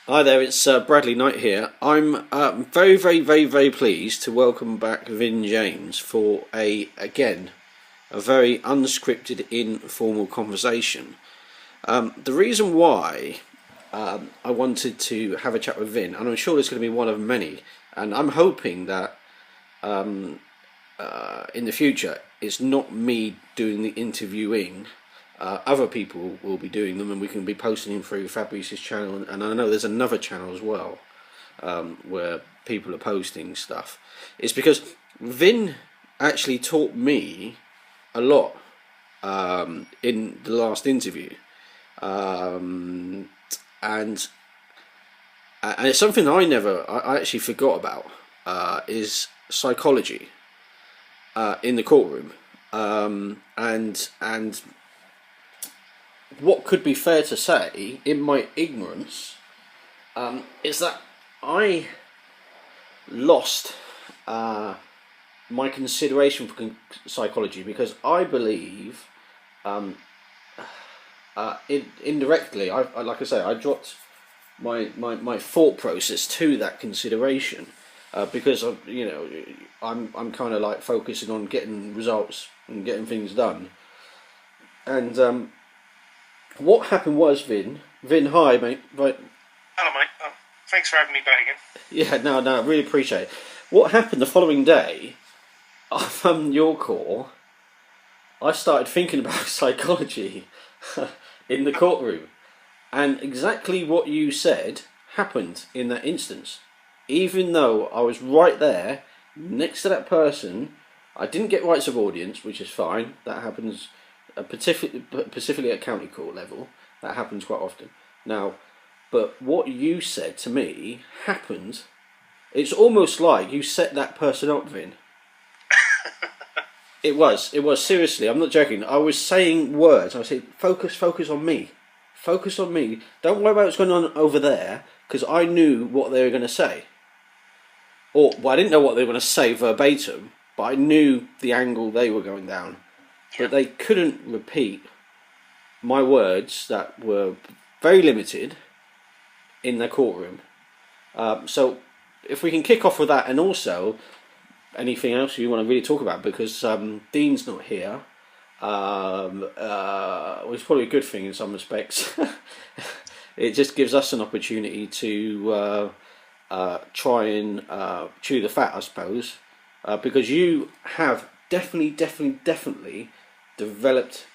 Hi there, it's Bradley Knight here. I'm very, very, very, very pleased to welcome back Vin James for a very unscripted, informal conversation. The reason why I wanted to have a chat with Vin, and I'm sure it's going to be one of many, and I'm hoping that in the future it's not me doing the interviewing. Other people will be doing them, and we can be posting them through Fabrice's channel. And I know there's another channel as well where people are posting stuff. It's because Vin actually taught me a lot in the last interview, um, and and it's something I actually forgot about is psychology in the courtroom, and what could be fair to say, in my ignorance, is that I lost my consideration for psychology because I believe, indirectly, like I say, I dropped my thought process to that consideration because I'm kind of like focusing on getting results and getting things done, and what happened was, Vin, hi mate. Right. Hello, mate. Thanks for having me back again. Yeah, no, I really appreciate it. What happened the following day, from your call, I started thinking about psychology in the courtroom, and exactly what you said happened in that instance. Even though I was right there next to that person, I didn't get rights of audience, which is fine. That happens, specifically at county court level. That happens quite often. Now, but what you said to me happened. It's almost like you set that person up, Vin. It was seriously. I'm not joking. I was saying words. I was saying, focus on me, focus on me. Don't worry about what's going on over there, because I knew what they were going to say. Or, well, I didn't know what they were going to say verbatim, but I knew the angle they were going down. Yeah. But they couldn't repeat my words that were very limited in the courtroom. So if we can kick off with that, and also anything else you want to really talk about, because Dean's not here, which is probably a good thing in some respects. It just gives us an opportunity to try and chew the fat, I suppose, because you have definitely developed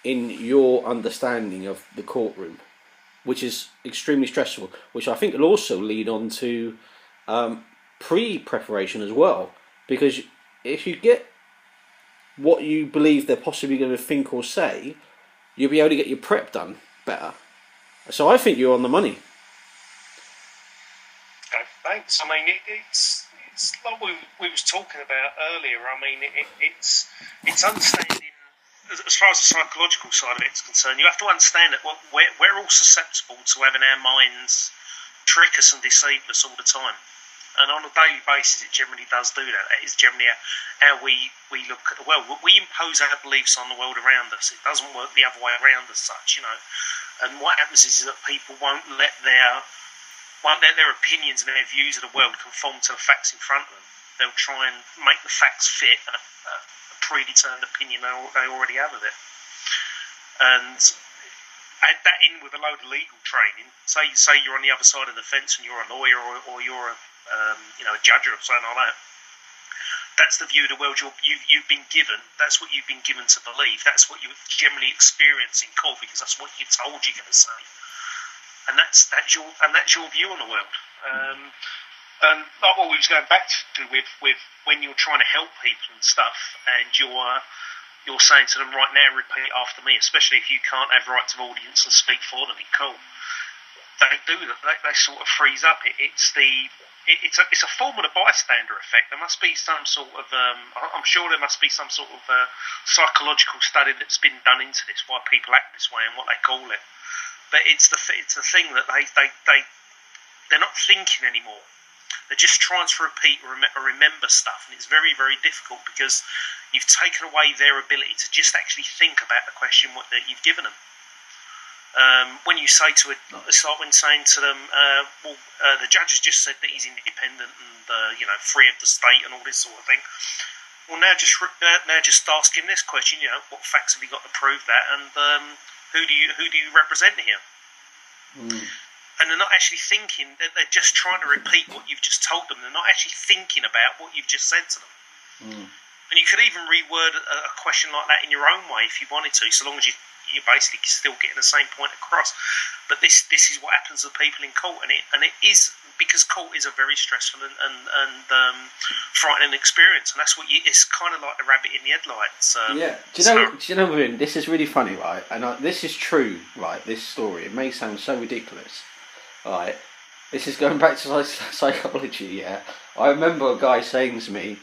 in your understanding of the courtroom, which is extremely stressful, which I think will also lead on to pre-preparation as well, because if you get what you believe they're possibly going to think or say, you'll be able to get your prep done better. So I think you're on the money. Okay, thanks. I mean, it's like we was talking about earlier. I mean, it's understanding as far as the psychological side of it's concerned. You have to understand that we're all susceptible to having our minds trick us and deceive us all the time. And on a daily basis, it generally does do that. That is generally how we look at the world. We impose our beliefs on the world around us. It doesn't work the other way around as such, you know. And what happens is that people won't let their opinions and their views of the world conform to the facts in front of them. They'll try and make the facts fit a predetermined opinion they already have of it. And add that in with a load of legal training. Say you're on the other side of the fence and you're a lawyer or you're a judge or something like that. That's the view of the world you've been given. That's what you've been given to believe. That's what you generally experience in court because that's what you're told you're going to say. And that's your view on the world. And like what we was going back to with when you're trying to help people and stuff, and you're saying to them right now, repeat after me, especially if you can't have rights of audience and speak for them in court. They do that. They sort of freeze up. It's a form of the bystander effect. There must be some sort of I'm sure there must be some sort of psychological study that's been done into this, why people act this way and what they call it. But it's the thing that they're not thinking anymore. They're just trying to repeat or remember stuff, and it's very, very difficult because you've taken away their ability to just actually think about the question that you've given them. When you say to it, it's like when saying to them, the judge has just said that he's independent and free of the state and all this sort of thing. Well, now just ask him this question. What facts have you got to prove that? And who do you represent here? Mm. And they're not actually thinking. They're just trying to repeat what you've just told them. They're not actually thinking about what you've just said to them. Mm. And you could even reword a question like that in your own way if you wanted to, so long as you're basically still getting the same point across. But this is what happens to people in court, and it is because court is a very stressful and frightening experience, and that's what it's kind of like the rabbit in the headlights. Yeah. Do you know, Vin, this is really funny, right? And this is true, right? This story. It may sound so ridiculous, right? This is going back to psychology. Yeah. I remember a guy saying to me,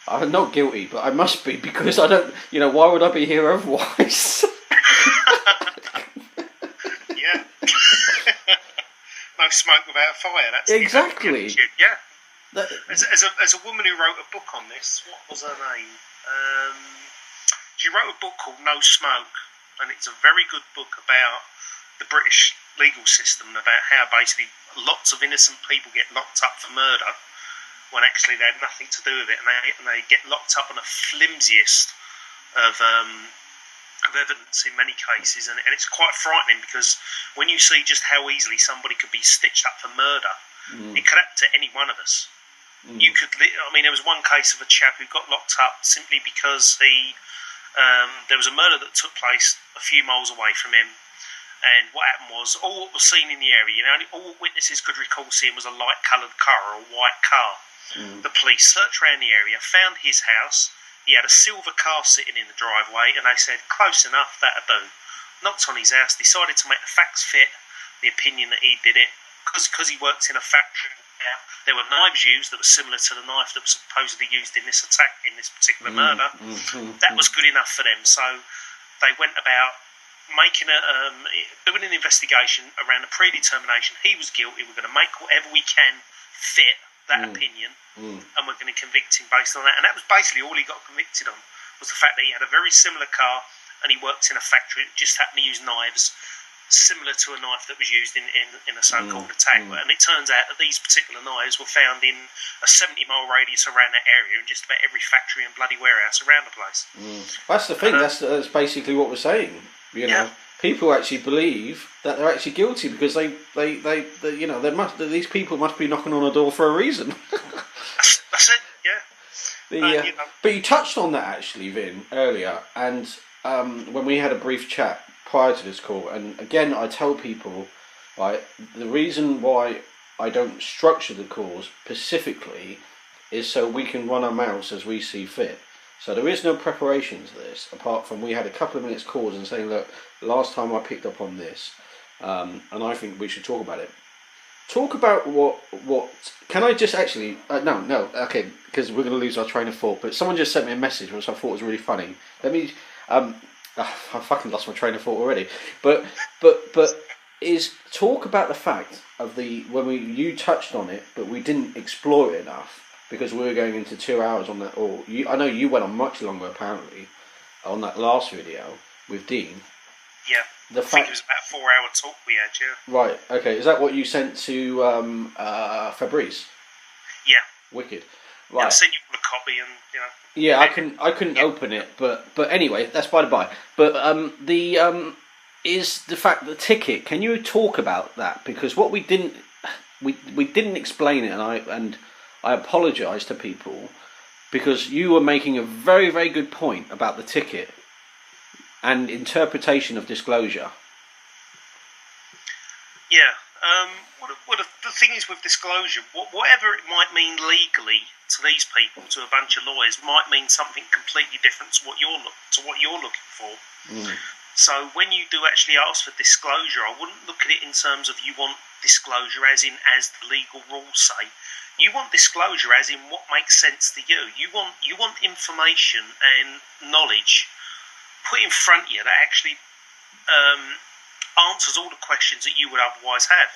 "I'm not guilty, but I must be because I don't. Why would I be here otherwise?" Yeah. No smoke without fire. That's exactly. Yeah. As a woman who wrote a book on this, what was her name? She wrote a book called No Smoke, and it's a very good book about the British legal system and about how basically lots of innocent people get locked up for murder when actually they had nothing to do with it, and they get locked up on the flimsiest of evidence in many cases, and it's quite frightening because when you see just how easily somebody could be stitched up for murder, it could happen to any one of us. You could, there was one case of a chap who got locked up simply because there was a murder that took place a few miles away from him, and what happened was all that was seen in the area, all witnesses could recall seeing was a light-coloured car or a white car. The police searched around the area, found his house. He had a silver car sitting in the driveway, and they said, close enough, that'll do. Knocked on his house, decided to make the facts fit the opinion that he did it. Because he worked in a factory, there were knives used that were similar to the knife that was supposedly used in this attack, in this particular murder. That was good enough for them. So they went about doing an investigation around the predetermination. He was guilty. We're going to make whatever we can fit that opinion, and we're going to convict him based on that. And that was basically all he got convicted on, was the fact that he had a very similar car and he worked in a factory that just happened to use knives similar to a knife that was used in a so-called attack. And it turns out that these particular knives were found in a 70-mile radius around that area in just about every factory and bloody warehouse around the place. That's the thing. That's basically what we're saying. People actually believe that they're actually guilty because these people must be knocking on a door for a reason. That's it. Yeah. But you touched on that actually, Vin, earlier, and when we had a brief chat prior to this call, and again, I tell people, right, the reason why I don't structure the calls specifically is so we can run our mouths as we see fit. So there is no preparation to this, apart from we had a couple of minutes calls and saying, look, last time I picked up on this, and I think we should talk about it. Talk about what can I just actually, no, okay, because we're going to lose our train of thought, but someone just sent me a message which I thought was really funny. Let me, I fucking lost my train of thought already, but is talk about the fact of when you touched on it, but we didn't explore it enough. Because we were going into 2 hours on that, I know you went on much longer apparently on that last video with Dean. Yeah, I think it was about a 4-hour talk we had. Yeah. Right. Okay. Is that what you sent to Fabrice? Yeah. Wicked. Right. Yeah, I sent you a copy, and Yeah, I couldn't open it, but anyway, that's by the by. But is the fact the ticket? Can you talk about that? Because what we didn't explain it, and I apologise to people because you were making a very, very good point about the ticket and interpretation of disclosure. Yeah. The thing is with disclosure, whatever it might mean legally to these people, to a bunch of lawyers, might mean something completely different to what you're looking for. So when you do actually ask for disclosure, I wouldn't look at it in terms of you want disclosure as the legal rules say. You want disclosure as in what makes sense to you. You want information and knowledge put in front of you that actually answers all the questions that you would otherwise have.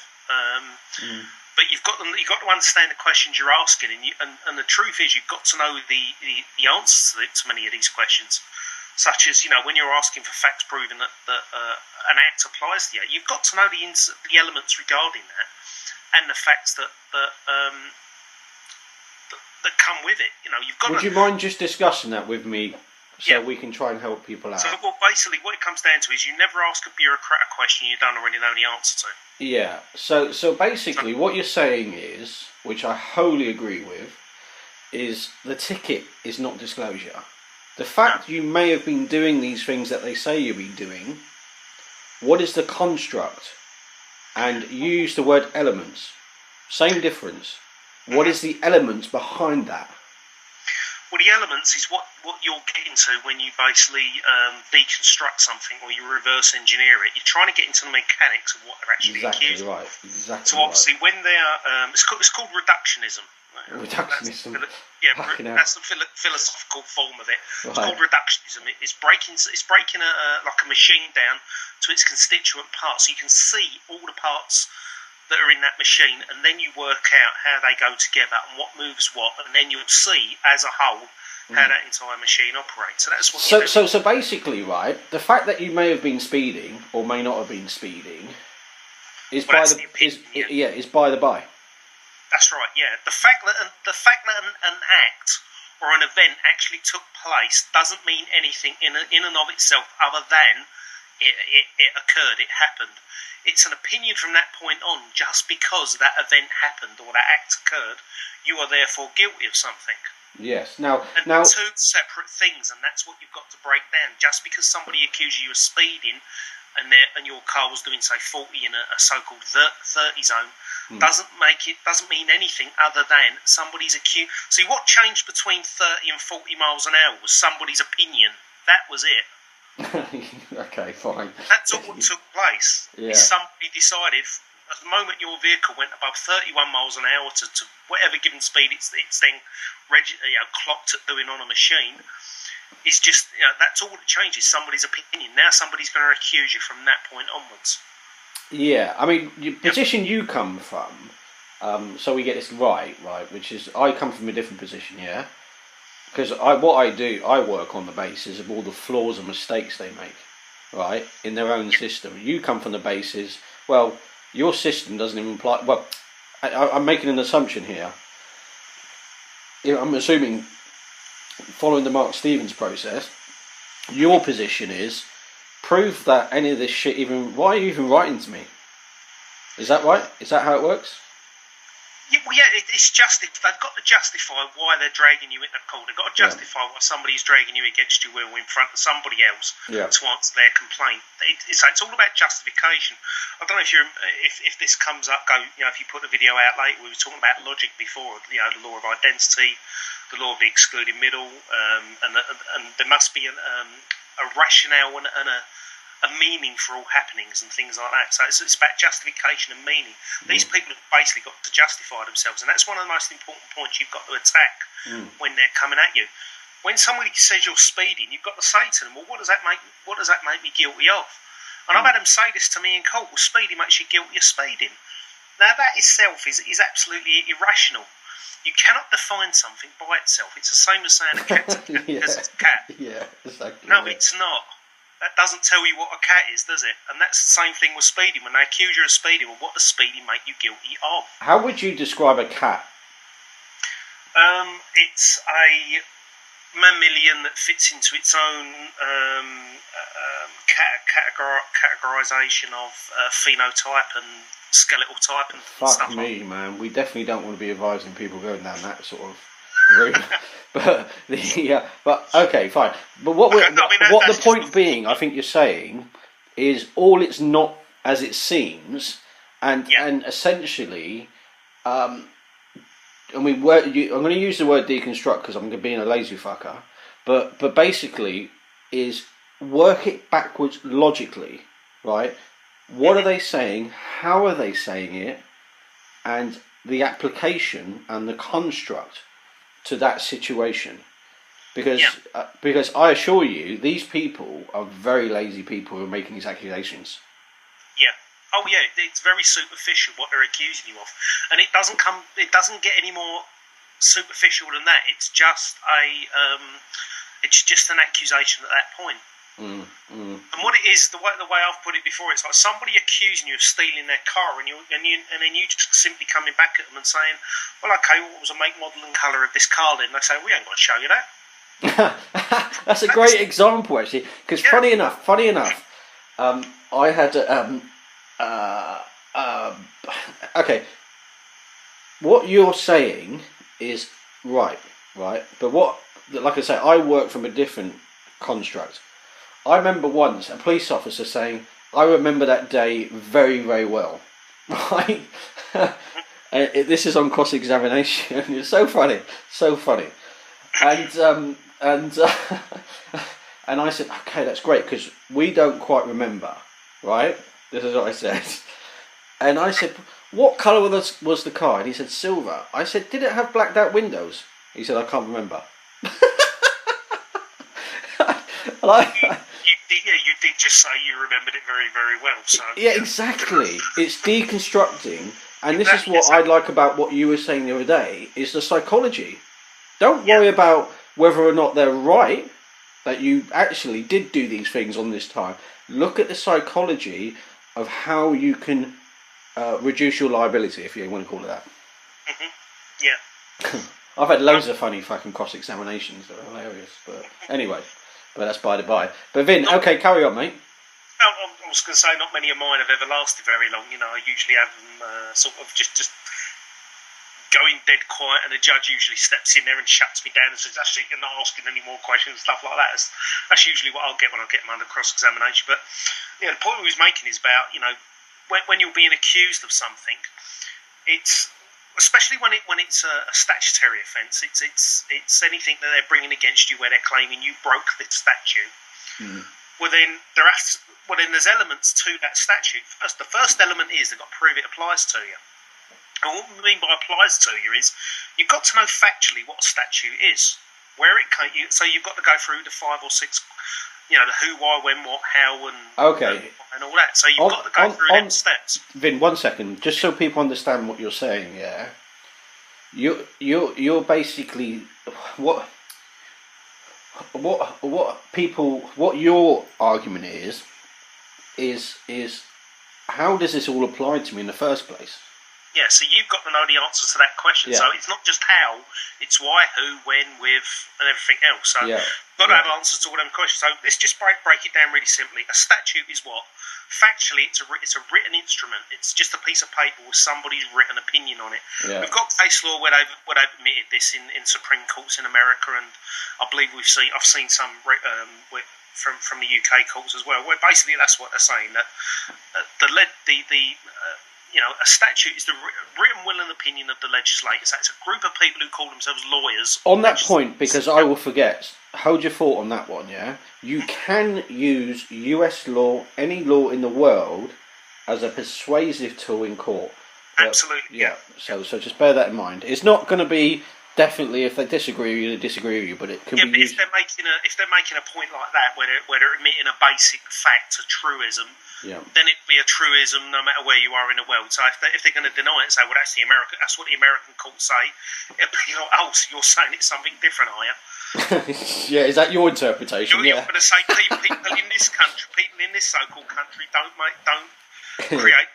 But you've got to understand the questions you're asking, and the truth is you've got to know the answers to many of these questions. such as, when you're asking for facts proving that an act applies to you, you've got to know the elements regarding that and the facts that come with it. You've got. Would you mind just discussing that with me, so we can try and help people out? So, basically, what it comes down to is you never ask a bureaucrat a question you don't already know the answer to. Yeah. So basically, what you're saying is, which I wholly agree with, is the ticket is not disclosure. The fact you may have been doing these things that they say you'll be doing, what is the construct? And you use the word elements. Same difference. What is the elements behind that? Well, the elements is what you're getting to when you basically deconstruct something or you reverse engineer it. You're trying to get into the mechanics of what they're actually accused of. Exactly. So obviously, when they're it's called reductionism. Reductionism. That's the philosophical form of it. It's called reductionism. It's breaking like a machine down to its constituent parts, so you can see all the parts that are in that machine, and then you work out how they go together and what moves what, and then you'll see as a whole how that entire machine operates. So that's what. So basically, right, the fact that you may have been speeding or may not have been speeding is by the by. That's right. Yeah, the fact that an act or an event actually took place doesn't mean anything in and of itself, other than it occurred. It happened. It's an opinion from that point on. Just because that event happened or that act occurred, you are therefore guilty of something. Yes. Now, two separate things, and that's what you've got to break down. Just because somebody accuses you of speeding, and your car was doing, say, 40 in a so-called 30 zone, doesn't mean anything other than somebody's accused. See, what changed between 30 and 40 miles an hour was somebody's opinion. That was it. Okay, fine. That's all what took place. Yeah. Somebody decided, at the moment your vehicle went above 31 miles an hour to whatever given speed it's then clocked at doing on a machine, is just, that's all that changes. Somebody's opinion. Now somebody's going to accuse you from that point onwards. Yeah, I mean, the position you come from, so we get this right, which is, I come from a different position, yeah? Because what I do, I work on the basis of all the flaws and mistakes they make, right, in their own system. You come from the basis, well, your system doesn't even apply. Well, I'm making an assumption here. I'm assuming, following the Mark Stevens process, your position is, prove that any of this shit even... Why are you even writing to me? Is that right? Is that how it works? It's they've got to justify why they're dragging you into court. They've got to justify why somebody's dragging you against your will in front of somebody else to answer their complaint. It's all about justification. I don't know if this comes up. If you put the video out later, we were talking about logic before. The law of identity, the law of the excluded middle, and there must be a rationale and a meaning for all happenings and things like that. So it's about justification and meaning. These people have basically got to justify themselves, and that's one of the most important points you've got to attack when they're coming at you. When somebody says you're speeding, you've got to say to them, well, what does that make me guilty of? And I've had them say this to me in court, well, speeding makes you guilty of speeding. Now that itself is absolutely irrational. You cannot define something by itself. It's the same as saying a cat's a cat because it's a cat. Yeah, exactly. No, it's not. That doesn't tell you what a cat is, does it? And that's the same thing with speeding. When they accuse you of speeding, well, what does speeding make you guilty of? How would you describe a cat? It's a mammalian that fits into its own categorization of phenotype and skeletal type and stuff. Fuck me, man. We definitely don't want to be advising people going down that sort of route. But okay, fine. But what the point being, I think you're saying, is all it's not as it seems, and essentially, I'm going to use the word deconstruct because I'm being a lazy fucker, but basically is work it backwards logically, right? What are they saying? How are they saying it? And the application and the construct to that situation, because I assure you, these people are very lazy people who are making these accusations. Yeah. Oh yeah, it's very superficial what they're accusing you of, and it doesn't get any more superficial than that. It's just It's just an accusation at that point. And what it is, the way I've put it before, it's like somebody accusing you of stealing their car, and then you just simply coming back at them and saying, "Well, okay, what was the make, model, and colour of this car?" Then they say, "We ain't got to show you that." That's a great example, actually, because funny enough, I had okay. What you're saying is right, but like I say, I work from a different construct. I remember once a police officer saying, "I remember that day very, very well." Right? This is on cross-examination. It's so funny, and and I said, "Okay, that's great because we don't quite remember." Right? This is what I said, and I said, "What colour was the car?" And he said, "Silver." I said, "Did it have blacked out windows?" He said, "I can't remember." You did just say you remembered it very, very well. So yeah, exactly. It's deconstructing, and this is what I like about what you were saying the other day, is the psychology. Don't worry about whether or not they're right, that you actually did do these things on this time. Look at the psychology of how you can reduce your liability, if you want to call it that. Yeah. I've had loads of funny fucking cross-examinations that are hilarious, but anyway. But that's by the by. But Vin, okay, carry on, mate. I was going to say, not many of mine have ever lasted very long. You know, I usually have them sort of just going dead quiet, and the judge usually steps in there and shuts me down and says, "Actually, you're not asking any more questions," and stuff like that. That's usually what I'll get when I get them under cross-examination. But yeah, the point we was making is about, you know, when you're being accused of something, it's especially when it's a statutory offence. It's anything that they're bringing against you where they're claiming you broke the statute. Well, then there's elements to that statute. The first element is they've got to prove it applies to you. And what we mean by applies to you is you've got to know factually what a statute is, where it came. So you've got to go through the 5 or 6, you know, the who, why, when, what, how, and and all that. So you've got to go through them steps. Vin, 1 second, just so people understand what you're saying. Yeah, you're basically what your argument is how does this all apply to me in the first place? Yeah, so you've got to know the answer to that question. Yeah. So it's not just how, it's why, who, when, with, and everything else. So you've got to have answers to all them questions. So let's just break it down really simply. A statute is what? Factually, it's a written instrument. It's just a piece of paper with somebody's written opinion on it. Yeah. We've got case law where they've admitted this in Supreme Courts in America, and I believe I've seen some from the UK courts as well, where basically that's what they're saying, that you know, a statute is the written will and opinion of the legislators. So it's a group of people who call themselves lawyers. On that point, because I will forget, hold your thought on that one, yeah? You can use US law, any law in the world, as a persuasive tool in court. Absolutely. Yeah, so just bear that in mind. It's not going to be definitely, if they disagree with you, they disagree with you, but it can be used. If they're making a point like that, where they're admitting a basic fact, a truism, then it'd be a truism no matter where you are in the world. So if they're going to deny it and say, well, that's what the American courts say, it'd be like, oh, so you're saying it's something different, are you? Yeah, is that your interpretation? You're going to say people in this country, people in this so-called country don't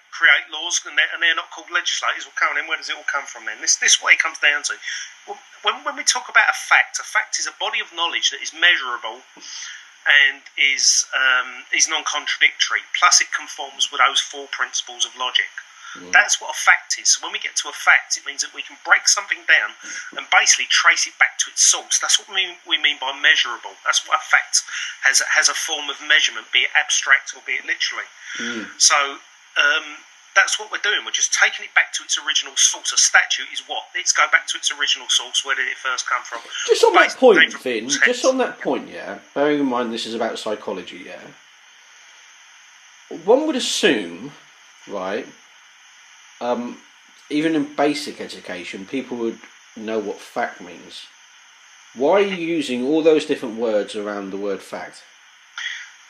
create laws, and they're not called legislators. Well, come on, then where does it all come from then? This is what it comes down to. Well, when we talk about a fact is a body of knowledge that is measurable and is non-contradictory. Plus, it conforms with those 4 principles of logic. That's what a fact is. So when we get to a fact, it means that we can break something down and basically trace it back to its source. That's what we mean by measurable. That's what a fact has a form of measurement, be it abstract or be it literally. So that's what we're doing. We're just taking it back to its original source. A statute is what? Let's go back to its original source. Where did it first come from? Just on that point, Vin, just on that point, yeah, bearing in mind this is about psychology, yeah, one would assume, right, even in basic education, people would know what fact means. Why are you using all those different words around the word fact?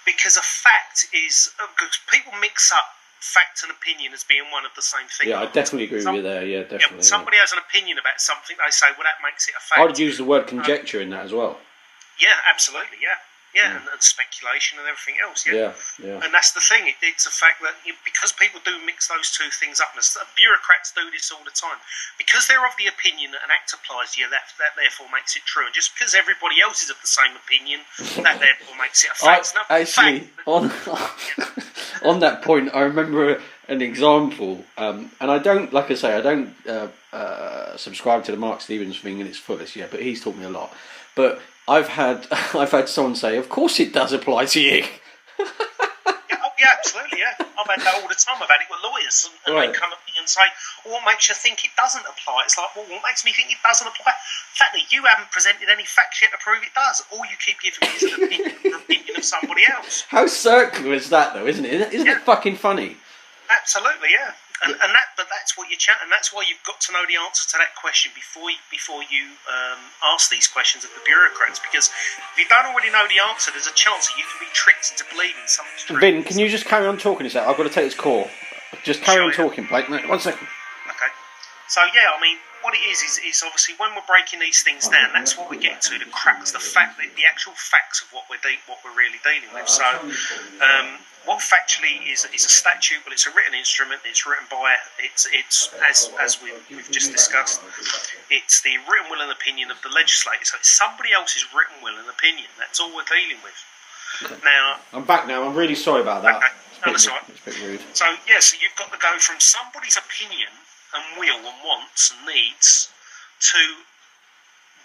Because a fact is... Because people mix up fact and opinion as being one of the same thing. Yeah, I definitely agree with you there. Yeah, definitely. If somebody has an opinion about something, they say, well, that makes it a fact. I'd use the word conjecture in that as well. Yeah, absolutely, and speculation and everything else, Yeah, yeah. And that's the thing. It's a fact that because people do mix those two things up, and bureaucrats do this all the time, because they're of the opinion that an act applies to you, that therefore makes it true. And just because everybody else is of the same opinion, that therefore makes it a fact. On that point, I remember an example, and I don't, like I say, I don't subscribe to the Mark Stevens thing in its fullest yet, but he's taught me a lot. But I've had someone say, "Of course it does apply to you." Yeah, absolutely, yeah. I've had that all the time. I've had it with lawyers, and Right. they come at me and say, "What makes you think it doesn't apply?" It's like, well, what makes me think it doesn't apply? The fact that you haven't presented any facts yet to prove it does. All you keep giving me is an opinion of somebody else. How circular is that, though, isn't it? Isn't it fucking funny? Absolutely, yeah. But that's what you're chatting. That's why you've got to know the answer to that question before you ask these questions of the bureaucrats. Because if you don't already know the answer, there's a chance that you can be tricked into believing something's true. Vin, can you just carry on talking a sec? I've got to take this call. Just carry on talking, Blake. No, 1 second. Okay. So yeah, I mean, what it is obviously when we're breaking these things down, that's what we're getting to, the crux, the fact, the actual facts of what we're really dealing with. So, what factually is a statute? Well, it's a written instrument. It's written by it's as we've just discussed. It's the written will and opinion of the legislator. So it's somebody else's written will and opinion. That's all we're dealing with. Okay. Now I'm back now. I'm really sorry about that. Okay. No, that's all right. It's a bit rude. So so you've got to go from somebody's opinion and will and wants and needs to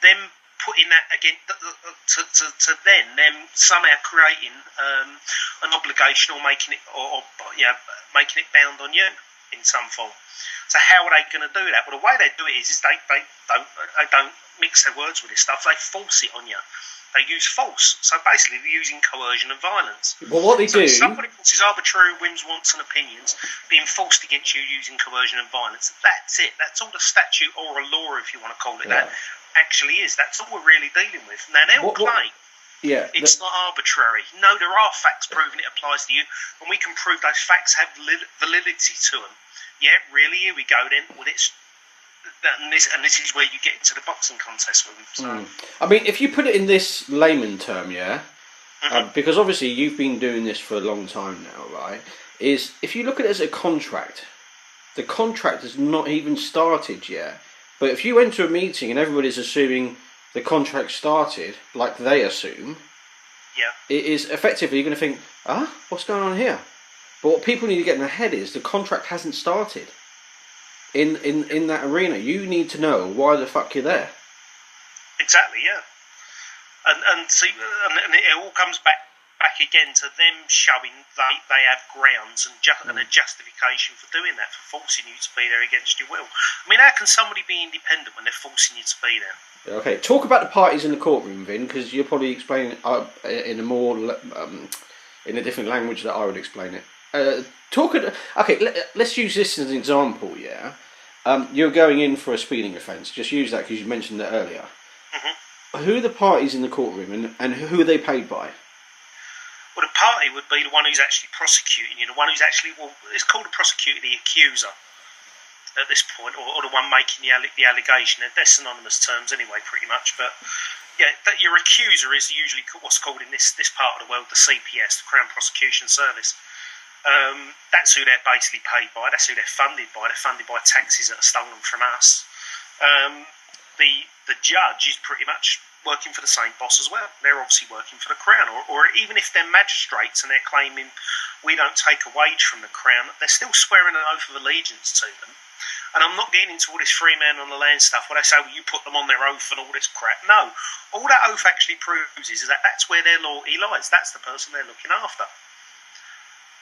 them putting that again to them somehow creating an obligation or making it making it bound on you in some form. So how are they going to do that? Well, the way they do it is they don't mix their words with this stuff. They force it on you. They use force. So basically, they're using coercion and violence. Well, what they do... somebody else's arbitrary whims, wants and opinions being forced against you using coercion and violence. That's it. That's all the statute or a law, if you want to call it that, actually is. That's all we're really dealing with. Now, they'll claim it's not arbitrary. No, there are facts proving it applies to you, and we can prove those facts have validity to them. Yeah, really, here we go then. Well, and this is where you get into the boxing contest with them. So. I mean, if you put it in this layman term, because obviously you've been doing this for a long time now, right? Is if you look at it as a contract, the contract has not even started yet. But if you enter a meeting and everybody's assuming the contract started, like they assume, it is effectively you're going to think, what's going on here? But what people need to get in their head is the contract hasn't started. In that arena, you need to know why the fuck you're there. Exactly, yeah. And see, and it all comes back again to them showing they have grounds and a justification for doing that, for forcing you to be there against your will. I mean, how can somebody be independent when they're forcing you to be there? Okay, talk about the parties in the courtroom, Vin, because you'll probably explain it in a more in a different language that I would explain it. Let's use this as an example, you're going in for a speeding offence. Just use that because you mentioned that earlier. Mm-hmm. Who are the parties in the courtroom and who are they paid by? Well, the party would be the one who's actually prosecuting you, the one who's actually, it's called a prosecutor, the accuser at this point, or the one making the allegation. They're synonymous terms anyway, pretty much, but your accuser is usually what's called in this part of the world the CPS, the Crown Prosecution Service. That's who they're basically paid by. That's who they're funded by. They're funded by taxes that are stolen from us. The judge is pretty much working for the same boss as well. They're obviously working for the Crown, or even if they're magistrates and they're claiming we don't take a wage from the Crown, they're still swearing an oath of allegiance to them. And I'm not getting into all this free man on the land stuff where they say, well, you put them on their oath and all this crap. No, all that oath actually proves is that that's where their loyalty lies. That's the person they're looking after.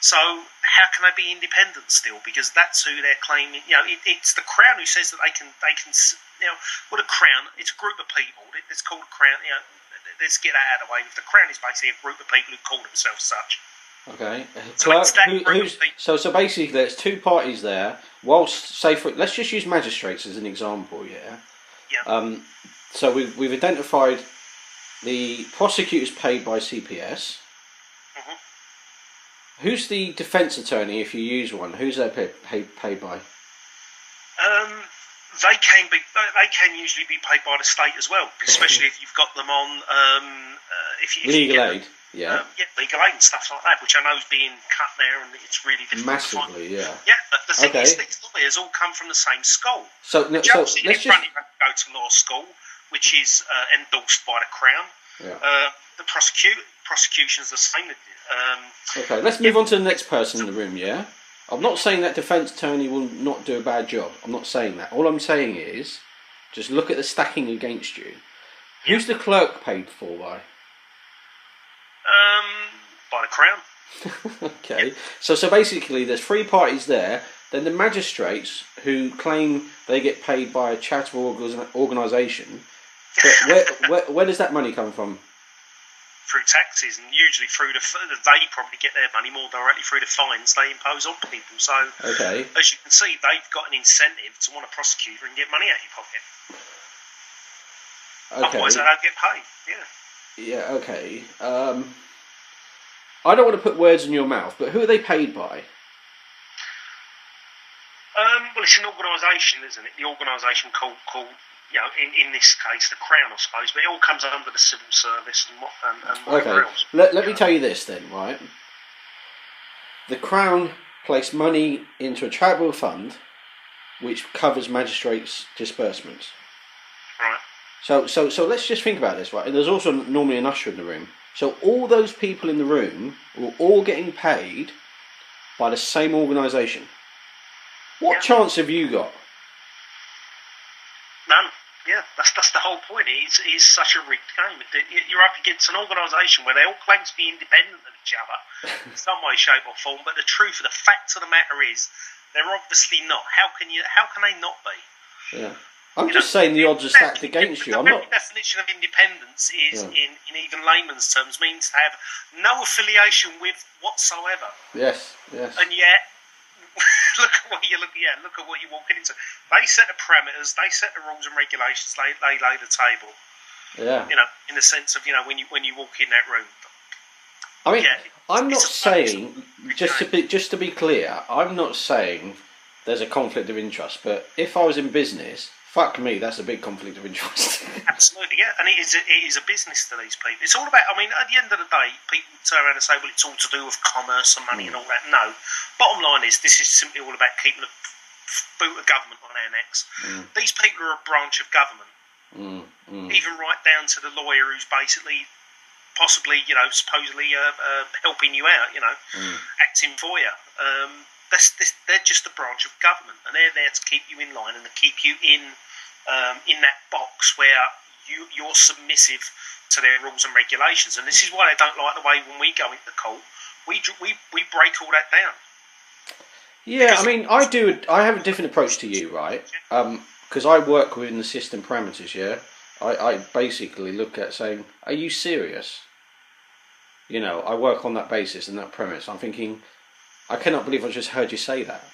So how can they be independent still? Because that's who they're claiming. It's the Crown who says that they can. The Crown. It's a group of people. It's called a Crown. Let's get that out of the way. The Crown is basically a group of people who call themselves such. Okay. So so basically, there's two parties there. Whilst let's just use magistrates as an example. Yeah. So we've identified the prosecutors paid by CPS. Who's the defence attorney if you use one? Who's they paid by? they can usually be paid by the state as well, especially if you've got them on if you legal get aid. Yeah. Legal aid and stuff like that, which I know is being cut there, and it's really difficult Massively, to find. yeah. Yeah, but the thing is, these lawyers all come from the same school. So let's just you have to go to law school, which is endorsed by the Crown. Yeah. The prosecution's the same. Okay, let's move on to the next person in the room. Yeah. I'm not saying that defence attorney will not do a bad job. I'm not saying that. All I'm saying is, just look at the stacking against you. Who's the clerk paid for by? By the Crown. Okay. Yep. So basically, there's three parties there. Then the magistrates who claim they get paid by a charitable organisation. But where does that money come from? Through taxes, and usually through they probably get their money more directly through the fines they impose on people. So, okay, as you can see, they've got an incentive to want to prosecute and get money out of your pocket. Okay. Otherwise, they don't get paid. Yeah. Yeah. Okay. I don't want to put words in your mouth, but who are they paid by? Well, it's an organisation, isn't it? The organisation called in this case, the Crown, I suppose, but it all comes under the civil service and whatever else. Let me tell you this then, right? The Crown place money into a charitable fund which covers magistrates' disbursements. Right. So let's just think about this, right? And there's also normally an usher in the room. So all those people in the room were all getting paid by the same organisation. What chance have you got? None. Yeah, that's the whole point. It's such a rigged game. You're up against an organisation where they all claim to be independent of each other in some way, shape or form, but the truth of the fact of the matter is they're obviously not. How can they not be? Yeah. I'm just saying the odds are stacked against you. The very definition of independence is, in even layman's terms, means to have no affiliation with whatsoever. Yes. And yet, look at what you're walking into. They set the parameters, they set the rules and regulations, they lay the table. Yeah. In the sense of when you walk in that room. I mean, I'm not saying just to be clear, I'm not saying there's a conflict of interest, but if I was in business, fuck me, that's a big conflict of interest. Absolutely, yeah, and it is a business to these people. It's all about. I mean, at the end of the day, people turn around and say, "Well, it's all to do with commerce and money and all that." No, bottom line is this is simply all about keeping the boot of government on our necks. These people are a branch of government, even right down to the lawyer who's basically, possibly, supposedly helping you out, acting for you. They're just a branch of government, and they're there to keep you in line and to keep you in that box where you're submissive to their rules and regulations. And this is why they don't like the way when we go into court, we break all that down. Yeah, I mean, I have a different approach to you, right? Because I work within the system parameters. Yeah, I basically look at saying, are you serious? I work on that basis and that premise. I'm thinking, I cannot believe I just heard you say that.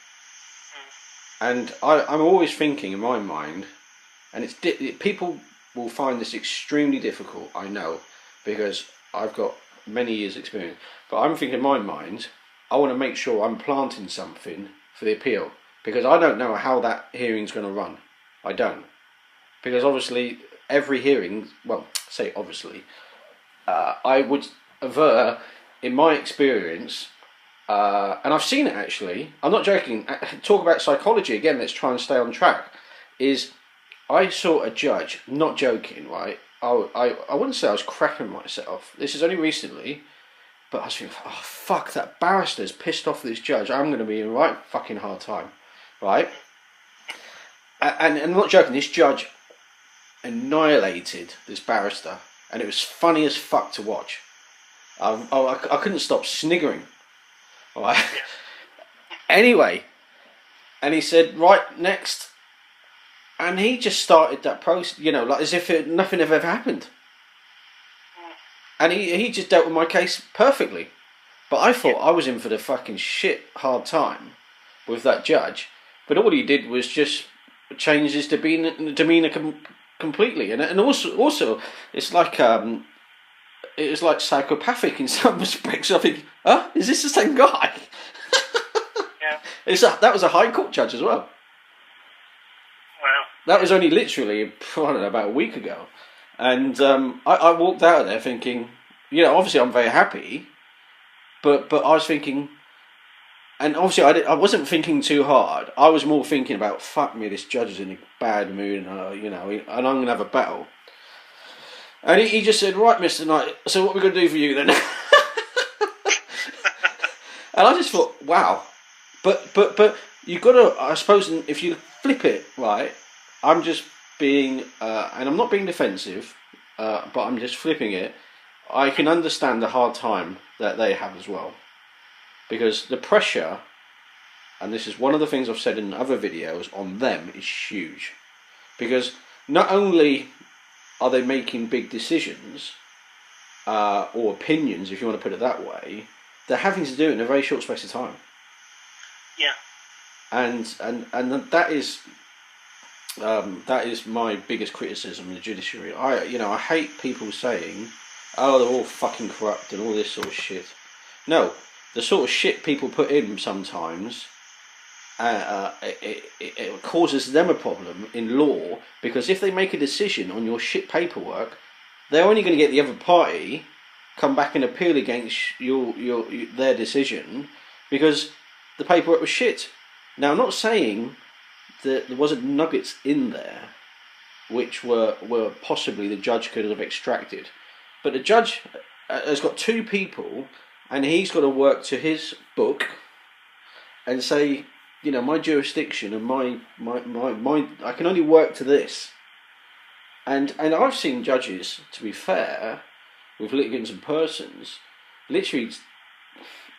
And I'm always thinking in my mind, and people will find this extremely difficult, I know, because I've got many years' experience. But I'm thinking in my mind, I want to make sure I'm planting something for the appeal, because I don't know how that hearing's going to run. I don't. Because obviously, every hearing, I would aver, in my experience, and I've seen it actually, I'm not joking, talk about psychology again, let's try and stay on track, is I saw a judge, not joking, right, I wouldn't say I was crapping myself, this is only recently, but I was thinking, oh fuck, that barrister's pissed off this judge, I'm going to be in a right fucking hard time, right, and I'm not joking, this judge annihilated this barrister, and it was funny as fuck to watch. I couldn't stop sniggering. Right. Anyway, and he said, right, next. And he just started that process, like as if nothing had ever happened. And he just dealt with my case perfectly. But I thought I was in for the fucking shit hard time with that judge. But all he did was just change his demeanour completely. And also, it's like... it was like psychopathic in some respects. I think, is this the same guy? Yeah. That was a High Court judge as well. Wow. That was only literally, I don't know, about a week ago. And I walked out of there thinking, obviously I'm very happy, but I was thinking, and obviously I wasn't thinking too hard. I was more thinking about, fuck me, this judge is in a bad mood, and and I'm going to have a battle. And he just said, right, Mr. Knight, so what are we going to do for you then? And I just thought, wow. But you've got to, I suppose, if you flip it, right, I'm just being, and I'm not being defensive, but I'm just flipping it. I can understand the hard time that they have as well. Because the pressure, and this is one of the things I've said in other videos on them, is huge. Because not only are they making big decisions, or opinions, if you want to put it that way, they're having to do it in a very short space of time. Yeah. And that is my biggest criticism of the judiciary. I hate people saying, "Oh, they're all fucking corrupt" and all this sort of shit. No, the sort of shit people put in sometimes, it causes them a problem in law, because if they make a decision on your shit paperwork, they're only going to get the other party come back and appeal against their decision because the paperwork was shit. Now, I'm not saying that there wasn't nuggets in there which were possibly the judge could have extracted, but the judge has got two people, and he's got to work to his book and say, my jurisdiction and my I can only work to this. And I've seen judges, to be fair, with litigants and persons, literally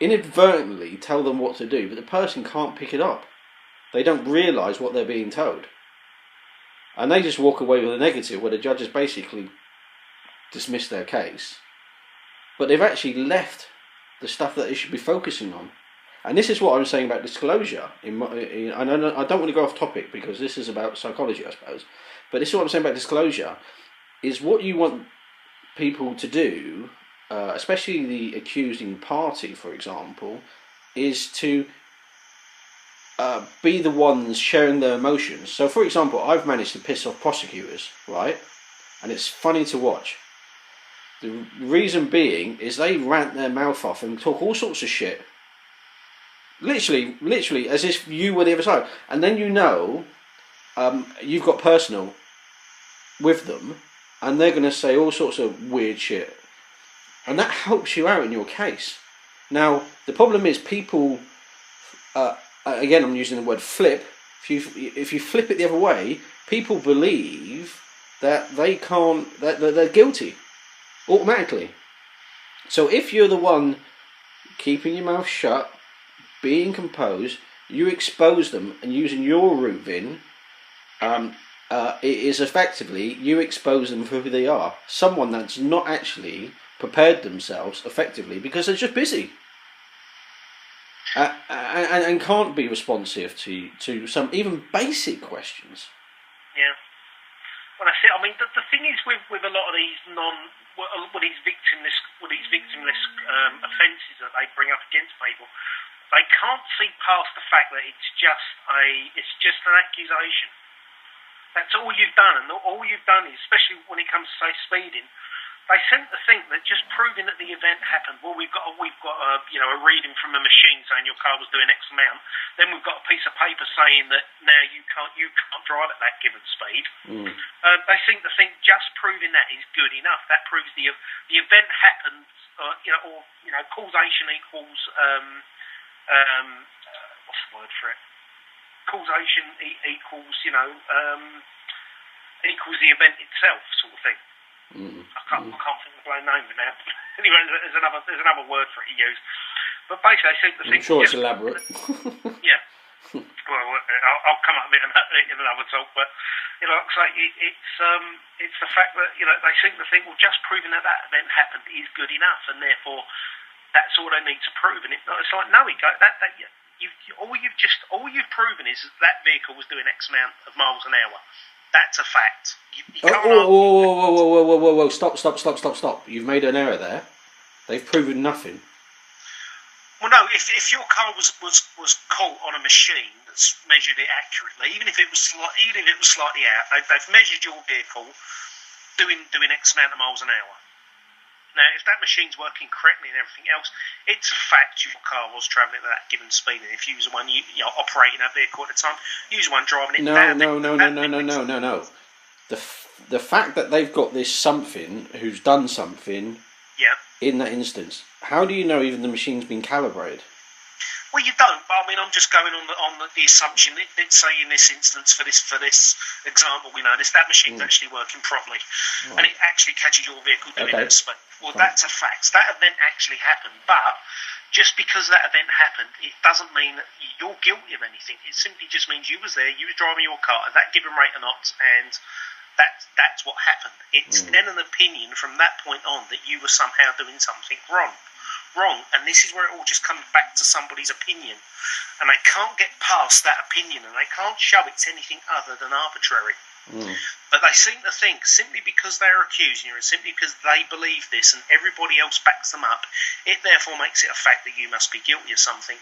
inadvertently tell them what to do, but the person can't pick it up. They don't realise what they're being told. And they just walk away with a negative where the judge has basically dismissed their case. But they've actually left the stuff that they should be focusing on. And this is what I was saying about disclosure. I don't want to go off topic because this is about psychology, I suppose. But this is what I'm saying about disclosure, is what you want people to do, especially the accusing party, for example, is to be the ones sharing their emotions. So, for example, I've managed to piss off prosecutors, right? And it's funny to watch. The reason being is they rant their mouth off and talk all sorts of shit. Literally, as if you were the other side. And then you've got personal with them, and they're going to say all sorts of weird shit. And that helps you out in your case. Now, the problem is people, again, I'm using the word flip. If you flip it the other way, people believe that they can't, that they're guilty automatically. So if you're the one keeping your mouth shut, being composed, you expose them, and using your route, Vin, it is effectively you expose them for who they are. Someone that's not actually prepared themselves effectively because they're just busy. And can't be responsive to some even basic questions. Yeah. Well, that's it. I mean, the thing is with a lot of these these victimless offences that they bring up against people, they can't see past the fact that it's just an accusation. That's all you've done, and all you've done is, especially when it comes to say speeding, they seem to think that just proving that the event happened. Well, we've got a reading from a machine saying your car was doing X amount. Then we've got a piece of paper saying that now you can't drive at that given speed. They seem to think just proving that is good enough. That proves the event happened. Causation equals what's the word for it? Causation equals equals the event itself, sort of thing. I can't think of the bloody name of it now. Anyway, there's another word for it he used. But basically, I seem to think. I'm sure it's elaborate. Yeah. Well, I'll come up with it in another talk. But like I say, it's the fact that they seem to think, well, just proving that event happened is good enough, and therefore that's all they need to prove. And it's like no, all you've proven is that vehicle was doing X amount of miles an hour. That's a fact. Whoa. Stop. You've made an error there. They've proven nothing. Well, no. If your car was caught on a machine that's measured it accurately, even if it was slightly out, they've measured your vehicle doing X amount of miles an hour. Now, if that machine's working correctly and everything else, it's a fact your car was travelling at that given speed. And if you was the one operating that vehicle at the time, you was the one driving it. No. The fact that they've got this something who's done something. Yeah. In that instance, how do you know even the machine's been calibrated? Well, you don't. But I mean, I'm just going on the assumption that, say, in this instance, for this example, we know that machine's actually working properly, and it actually catches your vehicle doing that speed. Well, that's a fact. That event actually happened, but just because that event happened, it doesn't mean that you're guilty of anything. It simply just means you was there, you was driving your car at that given rate of knots, and that's what happened. It's then an opinion from that point on that you were somehow doing something wrong, and this is where it all just comes back to somebody's opinion, and they can't get past that opinion, and they can't show it's anything other than arbitrary. But they seem to think simply because they're accusing you and simply because they believe this and everybody else backs them up, it therefore makes it a fact that you must be guilty of something.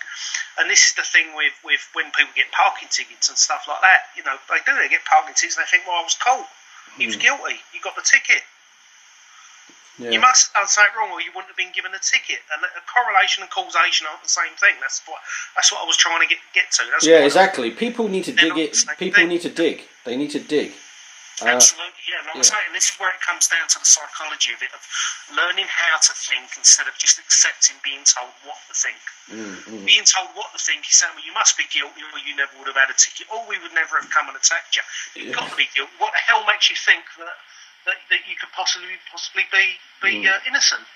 And this is the thing with when people get parking tickets and stuff like that. You know, they get parking tickets and they think, well, I was caught. He was guilty. You got the ticket. Yeah. You must have done something wrong, or you wouldn't have been given a ticket. And correlation and causation aren't the same thing. That's what I was trying to get to. Exactly. People need to dig it. People need to dig. They need to dig. Absolutely, yeah. Like I say, and this is where it comes down to the psychology of it, of learning how to think instead of just accepting being told what to think. Being told what to think, you're saying, well, you must be guilty, or you never would have had a ticket, or we would never have come and attacked you. You've got to be guilty. What the hell makes you think that you could possibly be innocent?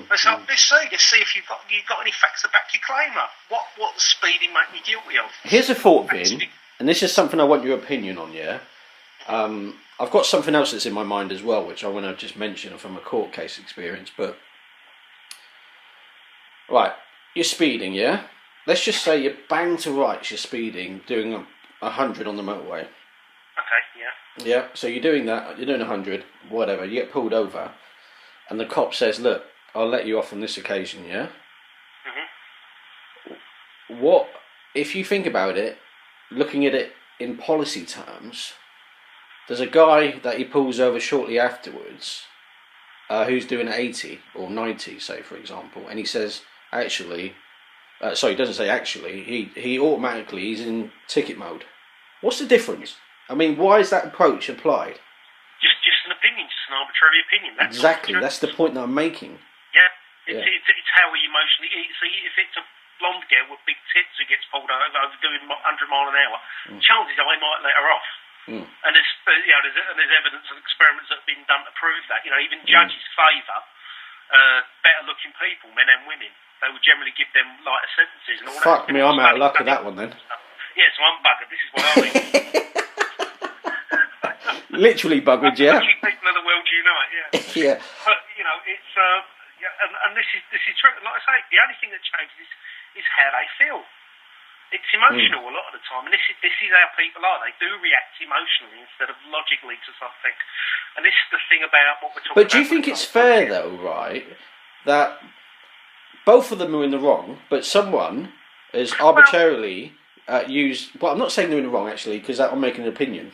Let's see if you've got any facts to back your claim up. What does speeding make you guilty of? Here's a thought, Vin, and this is something I want your opinion on. Yeah. I've got something else that's in my mind as well, which I want to just mention from a court case experience. But right, you're speeding, yeah. Let's just say you're bang to rights. You're speeding, doing 100 on the motorway. Okay, yeah. Yeah. So you're doing that. You're doing 100, whatever. You get pulled over, and the cop says, "Look, I'll let you off on this occasion." Yeah. What if you think about it, looking at it in policy terms? There's a guy that he pulls over shortly afterwards who's doing 80 or 90, say, for example, and he says, actually, he doesn't say actually, he automatically, he's in ticket mode. What's the difference? I mean, why is that approach applied? Just an opinion, just an arbitrary opinion. Exactly, that's the point that I'm making. Yeah, it's how we emotionally eat. So if it's a blonde girl with big tits who gets pulled over doing 100 mile an hour, chances are I might let her off. And there's evidence and experiments that have been done to prove that. Even judges favour better looking people, men and women. They would generally give them lighter sentences. And all Fuck me, I'm out of luck at that one then. Yeah, so I'm buggered. This is what I mean. Literally buggered, yeah. Only people of the world unite, yeah. Yeah. But it's and this is true. Like I say, the only thing that changes is how they feel. It's emotional a lot of the time, and this is how people are. They do react emotionally instead of logically to something. And this is the thing about what we're talking about. But do you think it's fair, though, right, that both of them are in the wrong, but someone has arbitrarily used... Well, I'm not saying they're in the wrong, actually, because I'm making an opinion.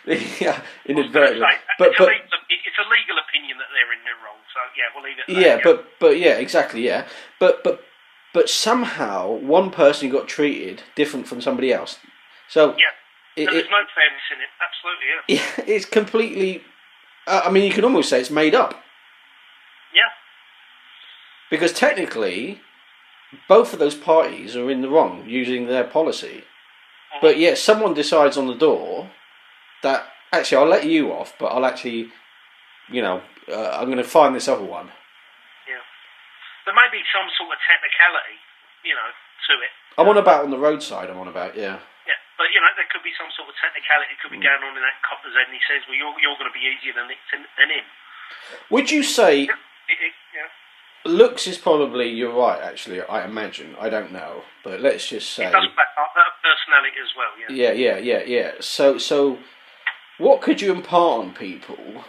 Yeah, inadvertently. It's a legal opinion that they're in the wrong, so yeah, we'll leave it there. Yeah, but yeah, exactly, yeah. But somehow one person got treated different from somebody else. So there's no fairness in it. Absolutely, yeah. It's completely. I mean, you can almost say it's made up. Yeah. Because technically, both of those parties are in the wrong using their policy, but yet someone decides on the door that actually I'll let you off, but I'll actually, I'm going to find this other one. There may be some sort of technicality, to it. I'm on about on the roadside, yeah. Yeah, but, there could be some sort of technicality that could be going on in that copper's head, and he says, well, you're going to be easier than him. Would you say... Yeah. Looks is probably, you're right, actually, I imagine. I don't know, but let's just say... It does back up personality as well, yeah. Yeah. So what could you impart on people...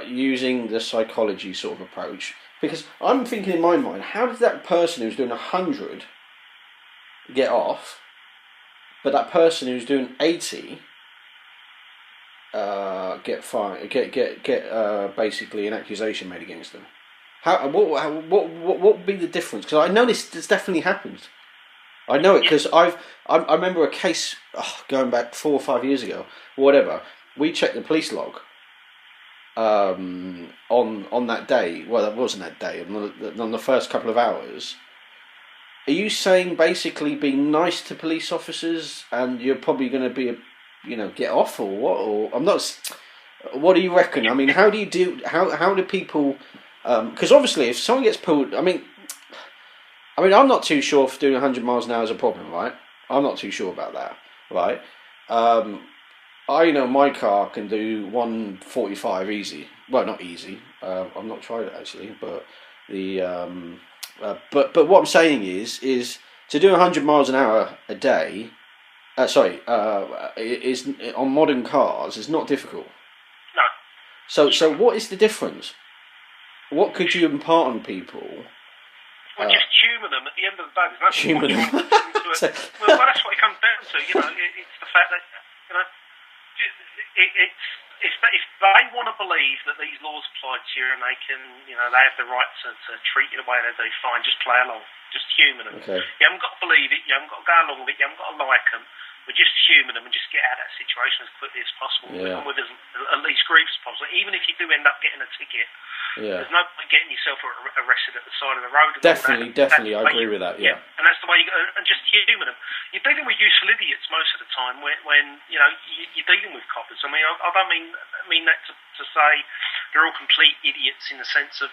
using the psychology sort of approach, Because I'm thinking in my mind, how did that person who's doing 100 get off, but that person who's doing 80 get fined, get basically an accusation made against them? What would be the difference? Because I know this definitely happened. I know it because I remember a case going back 4 or 5 years ago, whatever. We checked the police log on that day. Well, that wasn't that day. On the first couple of hours. Are you saying basically be nice to police officers and you're probably going to be get off, or what? Or I'm not. What do you reckon? I mean, how do you do? How do people? Because obviously, if someone gets pulled, I mean, I'm not too sure if doing 100 miles an hour is a problem, right? I'm not too sure about that, right? I know my car can do 145 easy. Well, not easy. I've not tried it actually, but but what I'm saying is to do 100 miles an hour a day. Is on modern cars is not difficult. No. So what is the difference? What could you impart on people? Well, just humour them at the end of the day. There's no Humour them. Well, that's what it comes down to. It's the fact that if they want to believe that these laws apply to you and they can, they have the right to treat you the way they do, fine, just play along. Just humour them. Okay. You haven't got to believe it, you haven't got to go along with it, you haven't got to like them, but just humour them and just get out of that situation as quickly as possible and with as least grief as possible. Even if you do end up getting a ticket, there's no point getting yourself arrested at the side of the road. Definitely, I agree with that, yeah. And that's the way you go, and just humour them. You're dealing with useful idiots most of the time when you're dealing with coppers. I mean, I don't mean that to say they're all complete idiots in the sense of,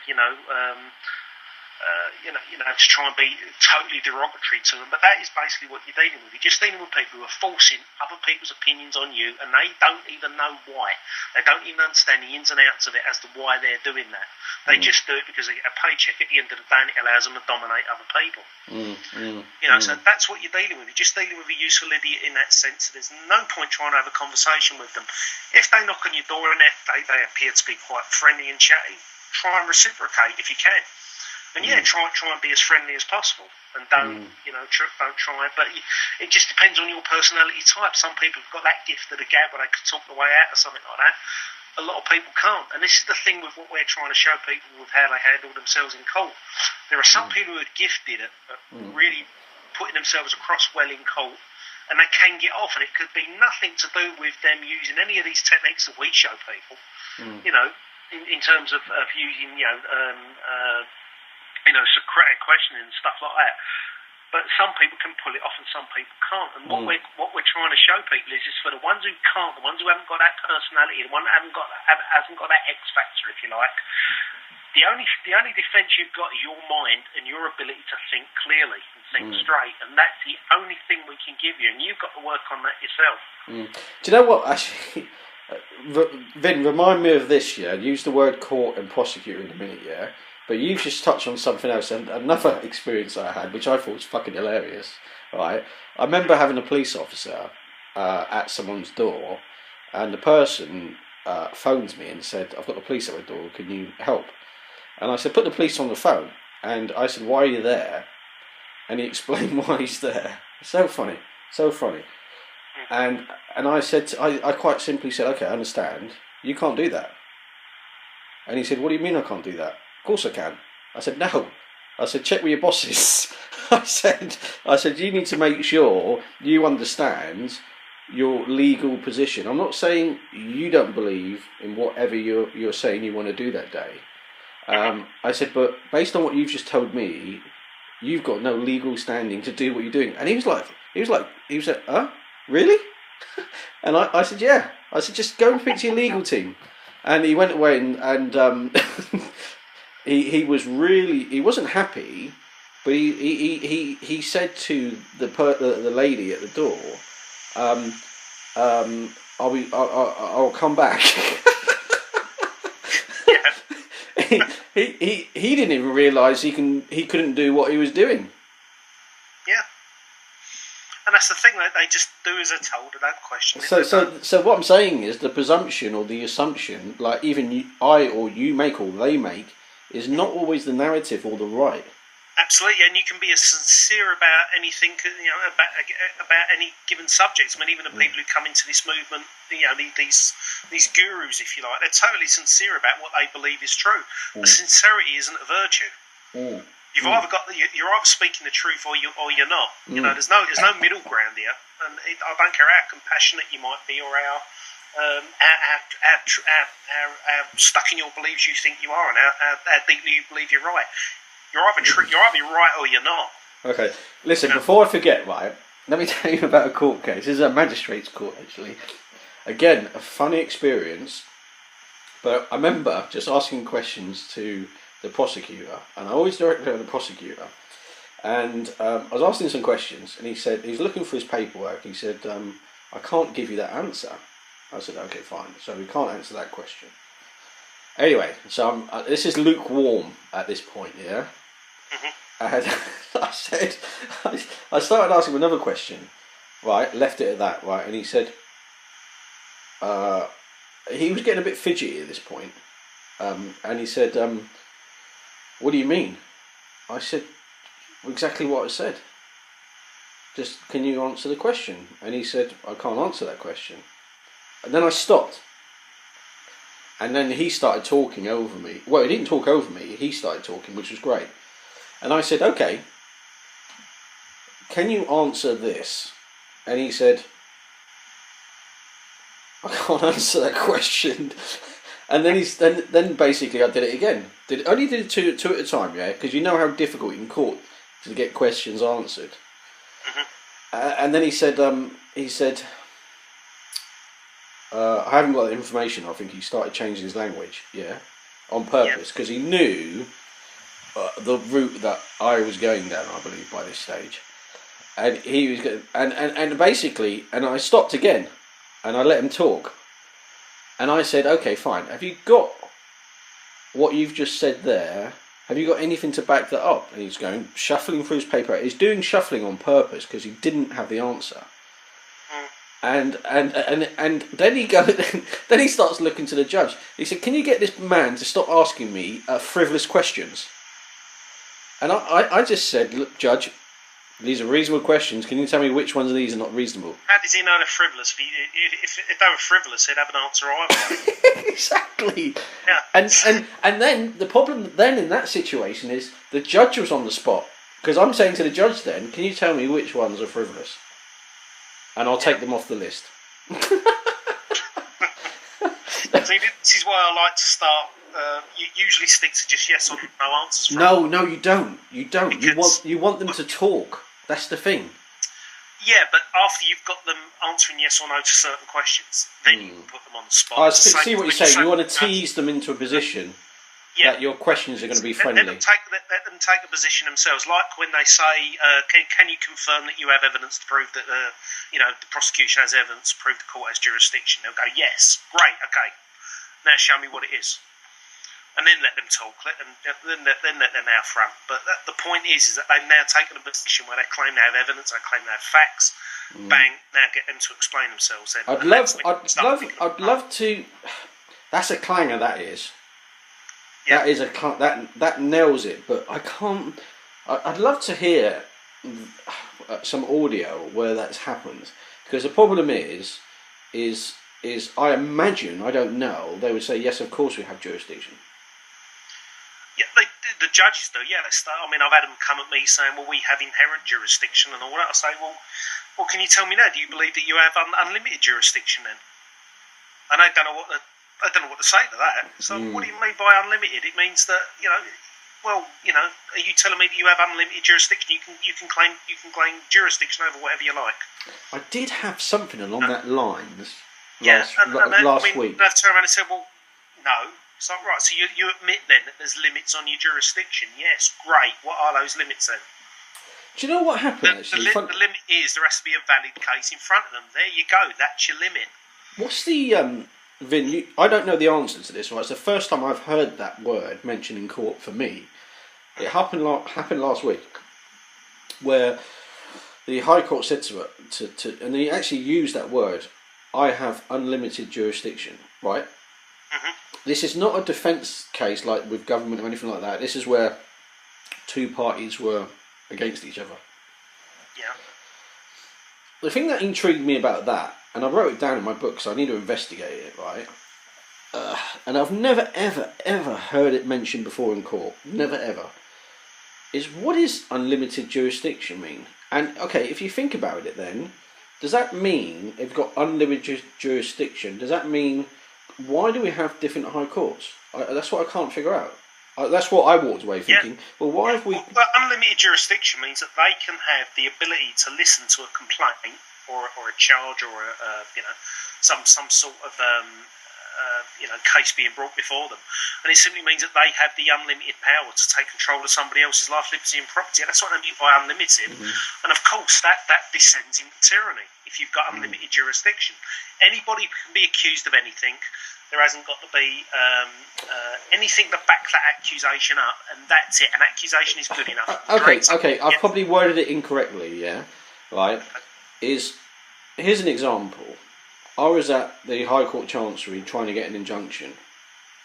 to try and be totally derogatory to them, but that is basically what you're dealing with. You're just dealing with people who are forcing other people's opinions on you, and they don't even know why. They don't even understand the ins and outs of it as to why they're doing that. They just do it because they get a paycheck at the end of the day, and it allows them to dominate other people. So that's what you're dealing with. You're just dealing with a useful idiot in that sense. There's no point trying to have a conversation with them. If they knock on your door and they appear to be quite friendly and chatty, try and reciprocate if you can. And try and be as friendly as possible, and don't try. But it just depends on your personality type. Some people have got that gift of the gab where they can talk the way out or something like that. A lot of people can't, and this is the thing with what we're trying to show people with how they handle themselves in court. There are some people who are gifted at really putting themselves across well in court, and they can get off, and it could be nothing to do with them using any of these techniques that we show people. In terms of using Socratic questioning and stuff like that. But some people can pull it off and some people can't. And what we're trying to show people is for the ones who can't, the ones who haven't got that personality, the one that hasn't got that X factor, if you like. The only defence you've got is your mind and your ability to think clearly and think straight, and that's the only thing we can give you. And you've got to work on that yourself. Do you know what? Actually, Vin, remind me of this. Yeah, use the word court and prosecutor in a minute. Yeah. But you've just touched on something else, and another experience I had, which I thought was fucking hilarious. Right, I remember having a police officer at someone's door, and the person phones me and said, "I've got the police at my door. Can you help?" And I said, "Put the police on the phone." And I said, "Why are you there?" And he explained why he's there. So funny, so funny. And I said, I quite simply said, "Okay, I understand. You can't do that." And he said, "What do you mean I can't do that?" "Of course I can." I said, "No." I said, "Check with your bosses." I said, "You need to make sure you understand your legal position. I'm not saying you don't believe in whatever you're saying you want to do that day." I said, "But based on what you've just told me, you've got no legal standing to do what you're doing." And he was like, "Huh? Really?" And I said, "Yeah." I said, "Just go and speak to your legal team." And he went away and he wasn't happy, but he said to the lady at the door, I'll come back." he didn't even realise he couldn't do what he was doing. Yeah. And that's the thing, that they just do as they're told, they don't question it. So what I'm saying is the presumption or the assumption, like even I or you make or they make, is not always the narrative or the right. Absolutely, and you can be as sincere about anything, about any given subject. I mean, even the people who come into this movement, these gurus, if you like, they're totally sincere about what they believe is true. But sincerity isn't a virtue. You've either you're either speaking the truth or you're not. You know, there's no middle ground here. And I don't care how compassionate you might be or how stuck in your beliefs you think you are, and how deeply you believe you're right. You're either right or you're not. Okay, listen, before I forget, right, let me tell you about a court case. This is a magistrate's court, actually. Again, a funny experience, but I remember just asking questions to the prosecutor, and I always directed at the prosecutor, and I was asking some questions, and he said, he was looking for his paperwork, he said, I can't give you that answer. I said, okay, fine, so we can't answer that question. Anyway, so this is lukewarm at this point, yeah? And I started asking him another question, right? Left it at that, right? And he said, he was getting a bit fidgety at this point, and he said, "What do you mean?" I said, "Exactly what I said. Just can you answer the question?" And he said, "I can't answer that question." And then I stopped, and then he started talking over me. Well, he didn't talk over me. He started talking, which was great. And I said, okay, can you answer this? And he said, I can't answer that question. And then basically I did it again. Only did it two at a time, yeah? Because you know how difficult in court to get questions answered. And then he said, I haven't got the information. I think he started changing his language, yeah, on purpose, because he knew the route that I was going down, I believe, by this stage. And he was going, and basically, and I stopped again, and I let him talk. And I said, okay, fine. Have you got what you've just said there? Have you got anything to back that up? And he's going, shuffling through his paper. He's doing shuffling on purpose because he didn't have the answer. And then he goes. Then he starts looking to the judge. He said, "Can you get this man to stop asking me frivolous questions?" And I just said, "Look, Judge, these are reasonable questions. Can you tell me which ones of these are not reasonable?" How does he know they're frivolous? If they were frivolous, he'd have an answer either. Exactly. Yeah. And then the problem then in that situation is the judge was on the spot, because I'm saying to the judge then, "Can you tell me which ones are frivolous? And I'll take them off the list." See, this is why I like to start. You usually stick to just yes or no answers. No, you don't. You don't. You want them to talk. That's the thing. Yeah, but after you've got them answering yes or no to certain questions, then you can put them on the spot. I see what you're saying. You want to tease them into a position that your questions are going to be friendly. Let them take a position themselves. Like when they say, "Can you confirm that you have evidence to prove that the prosecution has evidence to prove the court has jurisdiction?" They'll go, "Yes, great, okay. Now show me what it is." And then let them talk. Then let them out front. But the point is that they've now taken a position where they claim they have evidence, they claim they have facts. Bang! Now get them to explain themselves. Then I'd love to. That's a clanger. That is. Yeah. That is that nails it. But I can't. I'd love to hear some audio where that's happened, because the problem is I imagine, I don't know, they would say yes, of course we have jurisdiction. Yeah, the judges do. Yeah, I've had them come at me saying, "Well, we have inherent jurisdiction and all that." I say, "Well, can you tell me now? Do you believe that you have unlimited jurisdiction then?" And I don't know what to say to that. So, what do you mean by unlimited? It means that are you telling me that you have unlimited jurisdiction? You can claim jurisdiction over whatever you like. I did have something along that lines. Last week. I've turned around and said, "Well, no." It's like, right, so you admit then that there's limits on your jurisdiction. Yes, great. What are those limits then? Do you know what happened, actually? The limit is there has to be a valid case in front of them. There you go. That's your limit. What's the... Vin, I don't know the answer to this. Right? It's the first time I've heard that word mentioned in court for me. It happened last week, where the High Court said to and they actually used that word, "I have unlimited jurisdiction," right? this is not a defence case like with government or anything like that. This is where two parties were against each other. Yeah. The thing that intrigued me about that, and I wrote it down in my book, so I need to investigate it, right? And I've never, ever, ever heard it mentioned before in court. Never, ever. Is what does unlimited jurisdiction mean? And, okay, if you think about it then, does that mean if you've got unlimited jurisdiction, does that mean, why do we have different high courts? That's what I can't figure out. That's what I walked away thinking. Well, why have we... Well, unlimited jurisdiction means that they can have the ability to listen to a complaint or a charge or some sort of case being brought before them, and it simply means that they have the unlimited power to take control of somebody else's life, liberty, and property. And that's what I mean by unlimited. And of course, that descends into tyranny. If you've got unlimited jurisdiction, anybody can be accused of anything. There hasn't got to be anything to back that accusation up, and that's it. An accusation is good enough. Okay. I've probably worded it incorrectly. Yeah, right. Here's an example. I was at the High Court Chancery trying to get an injunction.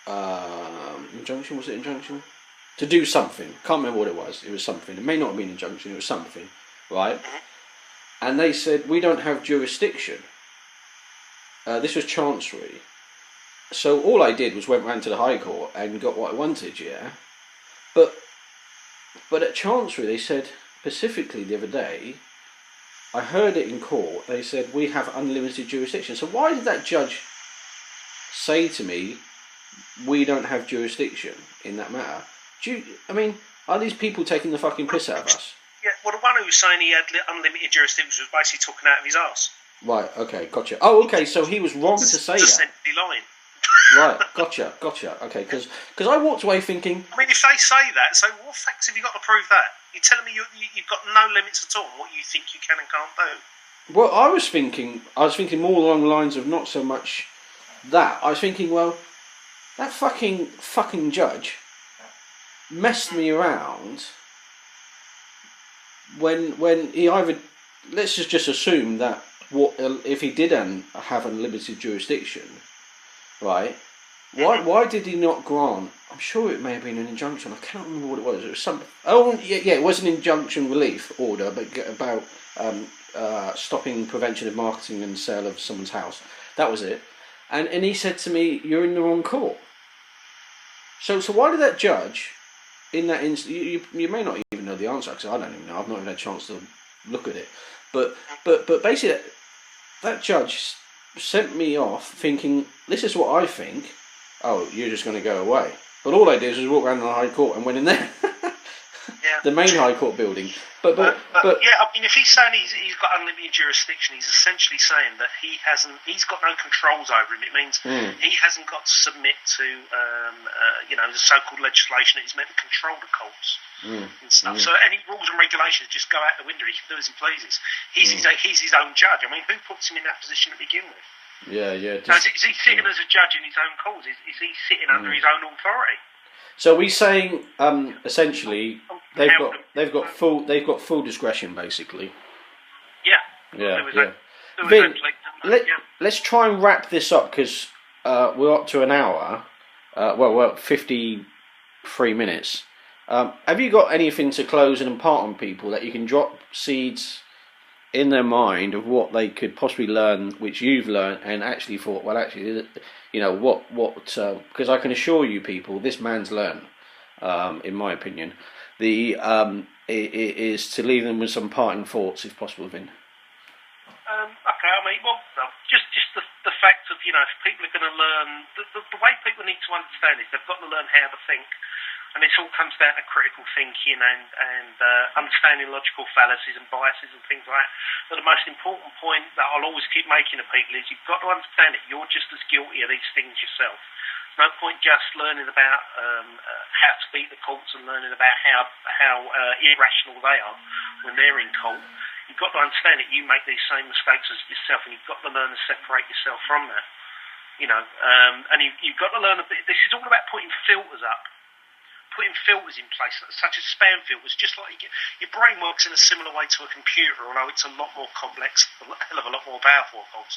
Injunction? Was it injunction? To do something. Can't remember what it was. It was something. It may not have been injunction. It was something, right? And they said we don't have jurisdiction. This was Chancery. So all I did was went round to the High Court and got what I wanted, yeah? But at Chancery they said, specifically the other day, I heard it in court, they said, we have unlimited jurisdiction. So why did that judge say to me, we don't have jurisdiction in that matter? Are these people taking the fucking piss out of us? Yeah, well, the one who was saying he had unlimited jurisdiction was basically talking out of his arse. Right, okay, gotcha. Oh, okay, so he was wrong to say that. Just simply lying. Right, gotcha. Okay, because I walked away thinking... I mean, if they say that, so what facts have you got to prove that? You're telling me you've got no limits at all on what you think you can and can't do? Well, I was thinking more along the lines of not so much that. I was thinking, well, that fucking judge messed me around when he either... Let's just assume that if he did have unlimited jurisdiction... Right? Why did he not grant? I'm sure it may have been an injunction. I can't remember what it was. It was some. Oh yeah. It was an injunction relief order, but about stopping prevention of marketing and sale of someone's house. That was it. And he said to me, "You're in the wrong court." So why did that judge, in that instance, you may not even know the answer because I don't even know. I've not even had a chance to look at it. But basically, that judge sent me off thinking, this is what I think. Oh, you're just going to go away. But all I did was walk around the High Court and went in there. Yeah. The main High Court building. But yeah, I mean, if he's saying he's got unlimited jurisdiction, he's essentially saying that he's got no controls over him. It means he hasn't got to submit to the so-called legislation that is meant to control the courts and stuff. So any rules and regulations just go out the window. He can do as he pleases. He's his own judge. I mean, who puts him in that position to begin with? Yeah. So is he sitting as a judge in his own cause? Is he sitting under his own authority? So we're saying essentially they've got full discretion basically. Yeah. Vin, let's try and wrap this up because we're up to an hour. We're 53 minutes. Have you got anything to close and impart on people that you can drop seeds in their mind of what they could possibly learn, which you've learned, and actually thought, well, actually, what? Because I can assure you, people, this man's learned, in my opinion. It is to leave them with some parting thoughts, if possible, Vin. Okay, I mean, well, just the fact of, if people are going to learn, the way people need to understand is they've got to learn how to think. And it all comes down to critical thinking and understanding logical fallacies and biases and things like that. But the most important point that I'll always keep making to people is you've got to understand that you're just as guilty of these things yourself. No point just learning about how to beat the courts and learning about how irrational they are when they're in court. You've got to understand that you make these same mistakes as yourself, and you've got to learn to separate yourself from that. And you've got to learn a bit. This is all about putting filters up. Putting filters in place, such as spam filters, just like your brain works in a similar way to a computer, although it's a lot more complex, a hell of a lot more powerful, of course.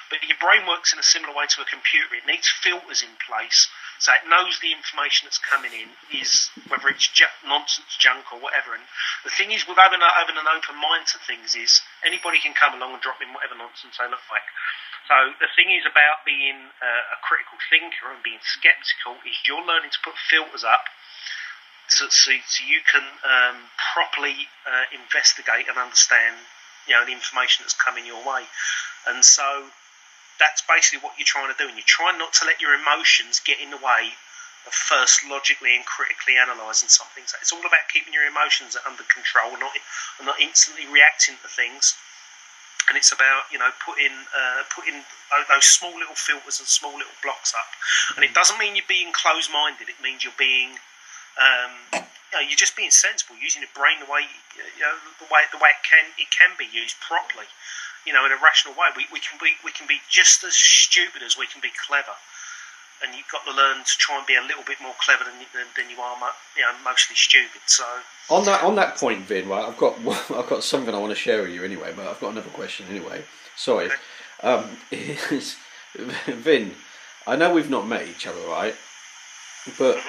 But your brain works in a similar way to a computer. It needs filters in place So it knows the information that's coming in is, whether it's nonsense, junk, or whatever. And the thing is, with having an open mind to things, is anybody can come along and drop in whatever nonsense they look like. So the thing is about being a critical thinker and being sceptical is you're learning to put filters up so you can properly investigate and understand, the information that's coming your way. And so that's basically what you're trying to do, and you're trying not to let your emotions get in the way of first logically and critically analysing something. So it's all about keeping your emotions under control, not instantly reacting to things. And it's about putting those small little filters and small little blocks up. And it doesn't mean you're being closed-minded. It means you're being you're just being sensible, using your brain the way the way it can be used properly. In a rational way. We can be just as stupid as we can be clever, and you've got to learn to try and be a little bit more clever than you are, mostly stupid. So on that point, Vin, right? I've got something I want to share with you anyway, but I've got another question anyway. Sorry, Vin, I know we've not met each other, right? But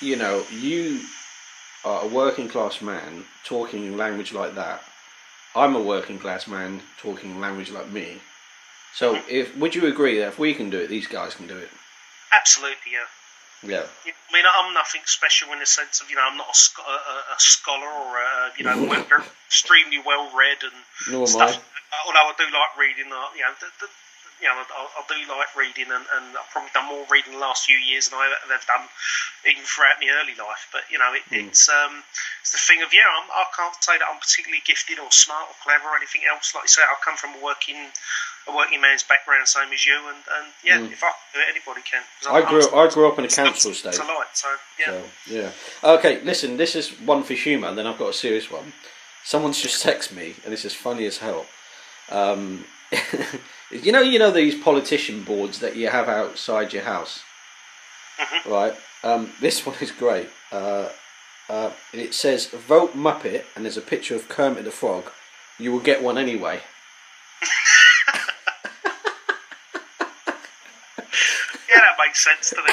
you are a working class man talking in language like that. I'm a working class man talking language like me. So, would you agree that if we can do it, these guys can do it? Absolutely, yeah. Yeah. I mean, I'm nothing special in the sense of I'm not a scholar or we're extremely well read and Nor stuff. am I. Although I do like reading, I do like reading, and I've probably done more reading the last few years than I've done even throughout my early life. But it's the thing of I can't say that I'm particularly gifted or smart or clever or anything else. Like you say, I come from a working man's background, same as you, and if I can do it, anybody can. I grew up in a council estate. Yeah. Okay, listen, this is one for humour, and then I've got a serious one. Someone's just texted me, and this is funny as hell. You know these politician boards that you have outside your house, right? This one is great. It says "Vote Muppet," and there's a picture of Kermit the Frog. You will get one anyway. Yeah, that makes sense to me.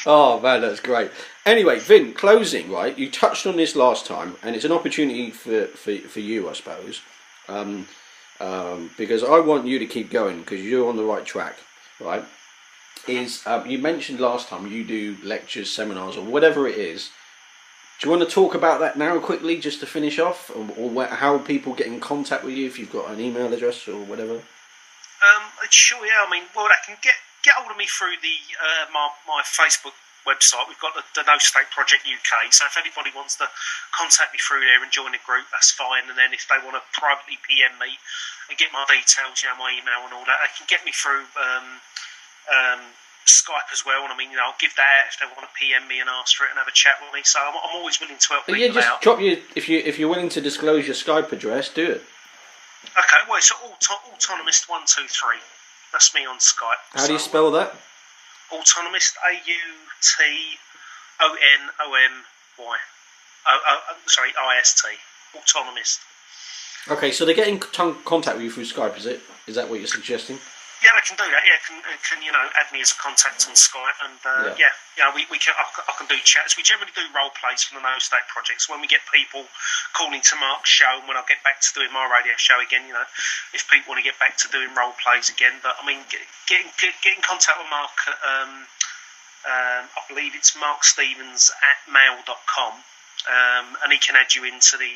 Oh man, that's great. Anyway, Vin, closing, right? You touched on this last time, and it's an opportunity for you, I suppose. Because I want you to keep going because you're on the right track, right? You mentioned last time you do lectures, seminars, or whatever it is. Do you want to talk about that now quickly, just to finish off, or how people get in contact with you if you've got an email address or whatever? Sure, yeah. I mean, well, they can get hold of me through the my Facebook website. We've got the No State Project UK, so if anybody wants to contact me through there and join the group, that's fine. And then if they want to privately PM me and get my details, my email and all that, they can get me through Skype as well. And I mean, I'll give that out if they want to PM me and ask for it and have a chat with me. So I'm always willing to help people out. If you're willing to disclose your Skype address, do it. Okay, well, it's Autonomist123. That's me on Skype. How do you spell that? Autonomist, AUTONOMY. IST. Autonomist. Okay, so they get in contact with you through Skype, is it? Is that what you're suggesting? Yeah, they can do that. Yeah, can add me as a contact on Skype, and we can. I can do chats. We generally do role plays from the No State Project. So when we get people calling to Mark's show, and when I get back to doing my radio show again, if people want to get back to doing role plays again, but I mean, get in contact with Mark. I believe it's markstevens@mail.com, and he can add you into the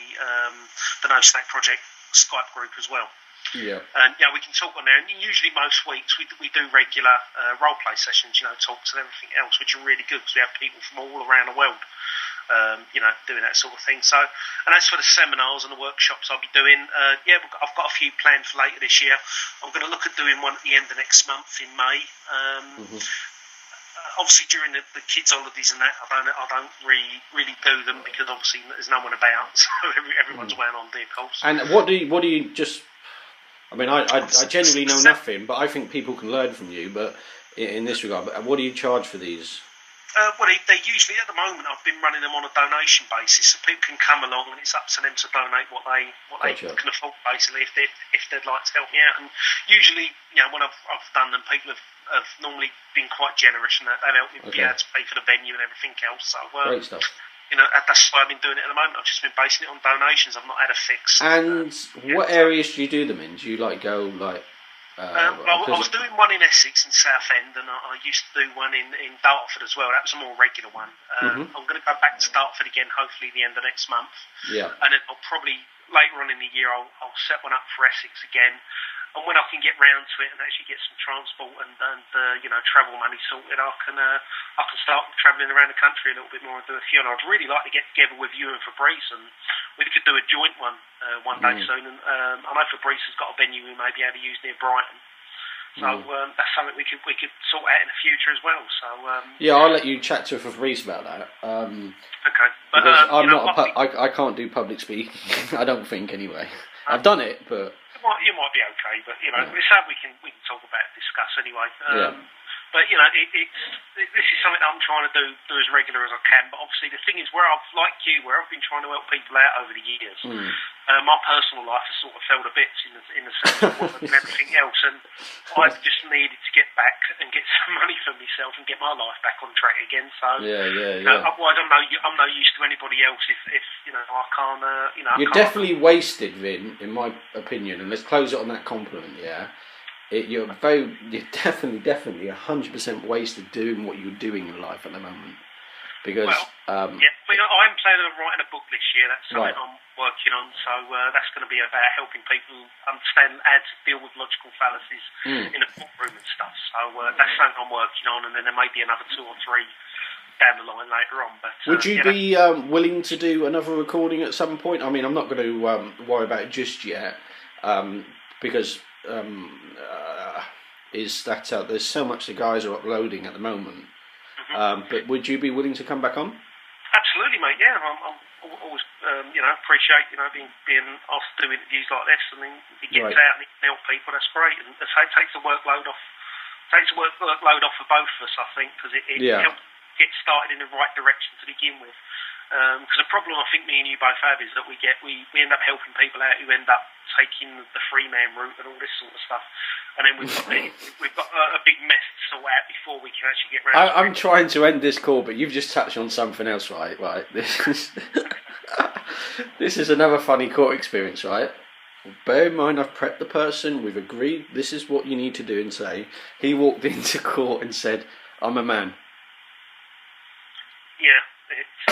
No State Project Skype group as well. Yeah. And we can talk on there. And usually most weeks we do regular role play sessions, talks and everything else, which are really good because we have people from all around the world, doing that sort of thing. So, and as for the seminars and the workshops I'll be doing, I've got a few planned for later this year. I'm going to look at doing one at the end of next month in May. Obviously during the kids' holidays and that, I don't really do them because obviously there's no one about, so everyone's away on vehicles. And what do you just? I mean, I genuinely know nothing, but I think people can learn from you. But in this regard, what do you charge for these? Well, they usually, at the moment, I've been running them on a donation basis, so people can come along and it's up to them to donate what they Gotcha. can afford, basically, if they'd like to help me out. And usually, when I've done them, people have normally been quite generous and they've helped me be able to pay for the venue and everything else. So, Great stuff. That's why I've been doing it at the moment. I've just been basing it on donations. I've not had a fix. And what areas do you do them in? Do you go I was doing one in Essex in Southend, and I used to do one in Dartford as well. That was a more regular one. I'm going to go back to Dartford again, hopefully the end of next month. Yeah. And then I'll probably later on in the year I'll set one up for Essex again. And when I can get round to it and actually get some transport and travel money sorted, I can start travelling around the country a little bit more and do a few. And I'd really like to get together with you and Fabrice, and we could do a joint one one day soon. And I know Fabrice has got a venue we may be able to use near Brighton, so that's something we could sort out in the future as well. So yeah, I'll let you chat to Fabrice about that. Okay, but because I'm not I can't do public speaking. I don't think anyway. I've done it, but. You might be okay, but it's something we can talk about and discuss anyway. But this is something that I'm trying to do as regular as I can. But obviously, the thing is, where I've been trying to help people out over the years. My personal life has sort of fell to bits in the sense of work and everything else, and I just needed to get back and get some money for myself and get my life back on track again. So otherwise, I'm no use to anybody else if I can't. You're definitely wasted, Vin, in my opinion. And let's close it on that compliment. Yeah. You're definitely 100% wasted doing what you're doing in life at the moment, because I am planning on writing a book this year. That's something I'm working on. So that's going to be about helping people understand how to deal with logical fallacies in a courtroom and stuff. So that's something I'm working on, and then there may be another 2 or 3 down the line later on. But would you be willing to do another recording at some point? I mean, I'm not going to worry about it just yet, because. Is that there's so much the guys are uploading at the moment, but would you be willing to come back on? Absolutely, mate. Yeah, I'm always appreciate being asked to do interviews like this, and then it gets out and it can help people. That's great, and it takes the workload off. Takes the workload off for both of us, I think, because it helps get started in the right direction to begin with. Because the problem I think me and you both have is that we end up helping people out who end up taking the free man route and all this sort of stuff, and then we've got a big mess to sort out before we can actually get round. I'm trying to end this call, but you've just touched on something else, right? This is another funny court experience, right? Bear in mind, I've prepped the person. We've agreed this is what you need to do and say. He walked into court and said, "I'm a man." Yeah, it's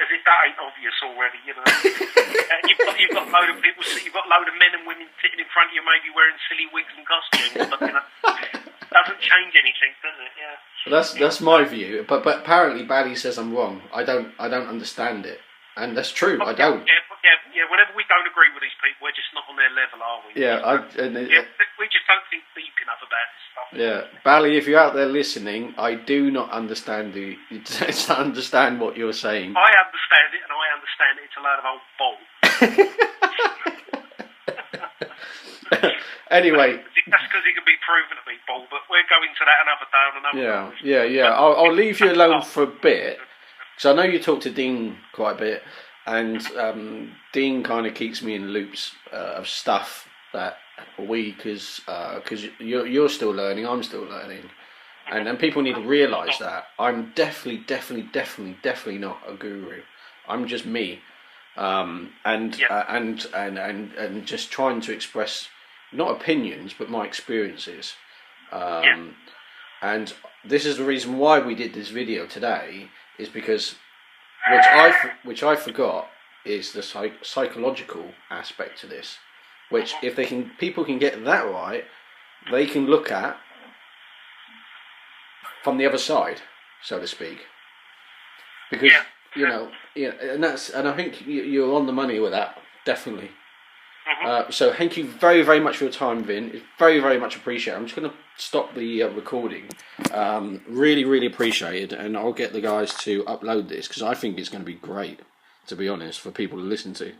as if that ain't obvious already, you've got a load of people, you've got a load of men and women sitting in front of you, maybe wearing silly wigs and costumes, but doesn't change anything, does it? Yeah. That's my view, but apparently Bally says I'm wrong. I don't understand it, and that's true. I don't. Yeah. Whenever we don't agree with these people, we're just not on their level, are we? We just don't think deep enough about this stuff. Yeah, Bally, if you're out there listening, I do not understand understand what you're saying. I understand it, and I understand it. It's a load of old bull. Anyway, that's because he can be proven to be bull. But we're going to that another day on another. Yeah. I'll leave you alone for a bit, because I know you talk to Dean quite a bit. And Dean kind of keeps me in loops of stuff that because you're still learning, I'm still learning, and people need to realise that I'm definitely not a guru. I'm just me, and just trying to express not opinions but my experiences. And this is the reason why we did this video today, is because. Which I forgot is the psychological aspect to this, which if people can get that right, they can look at from the other side, so to speak. Because and I think you're on the money with that, definitely. So thank you very, very much for your time, Vin. It's very, very much appreciated. I'm just going to stop the recording. Really, really appreciated, and I'll get the guys to upload this because I think it's going to be great, to be honest, for people to listen to.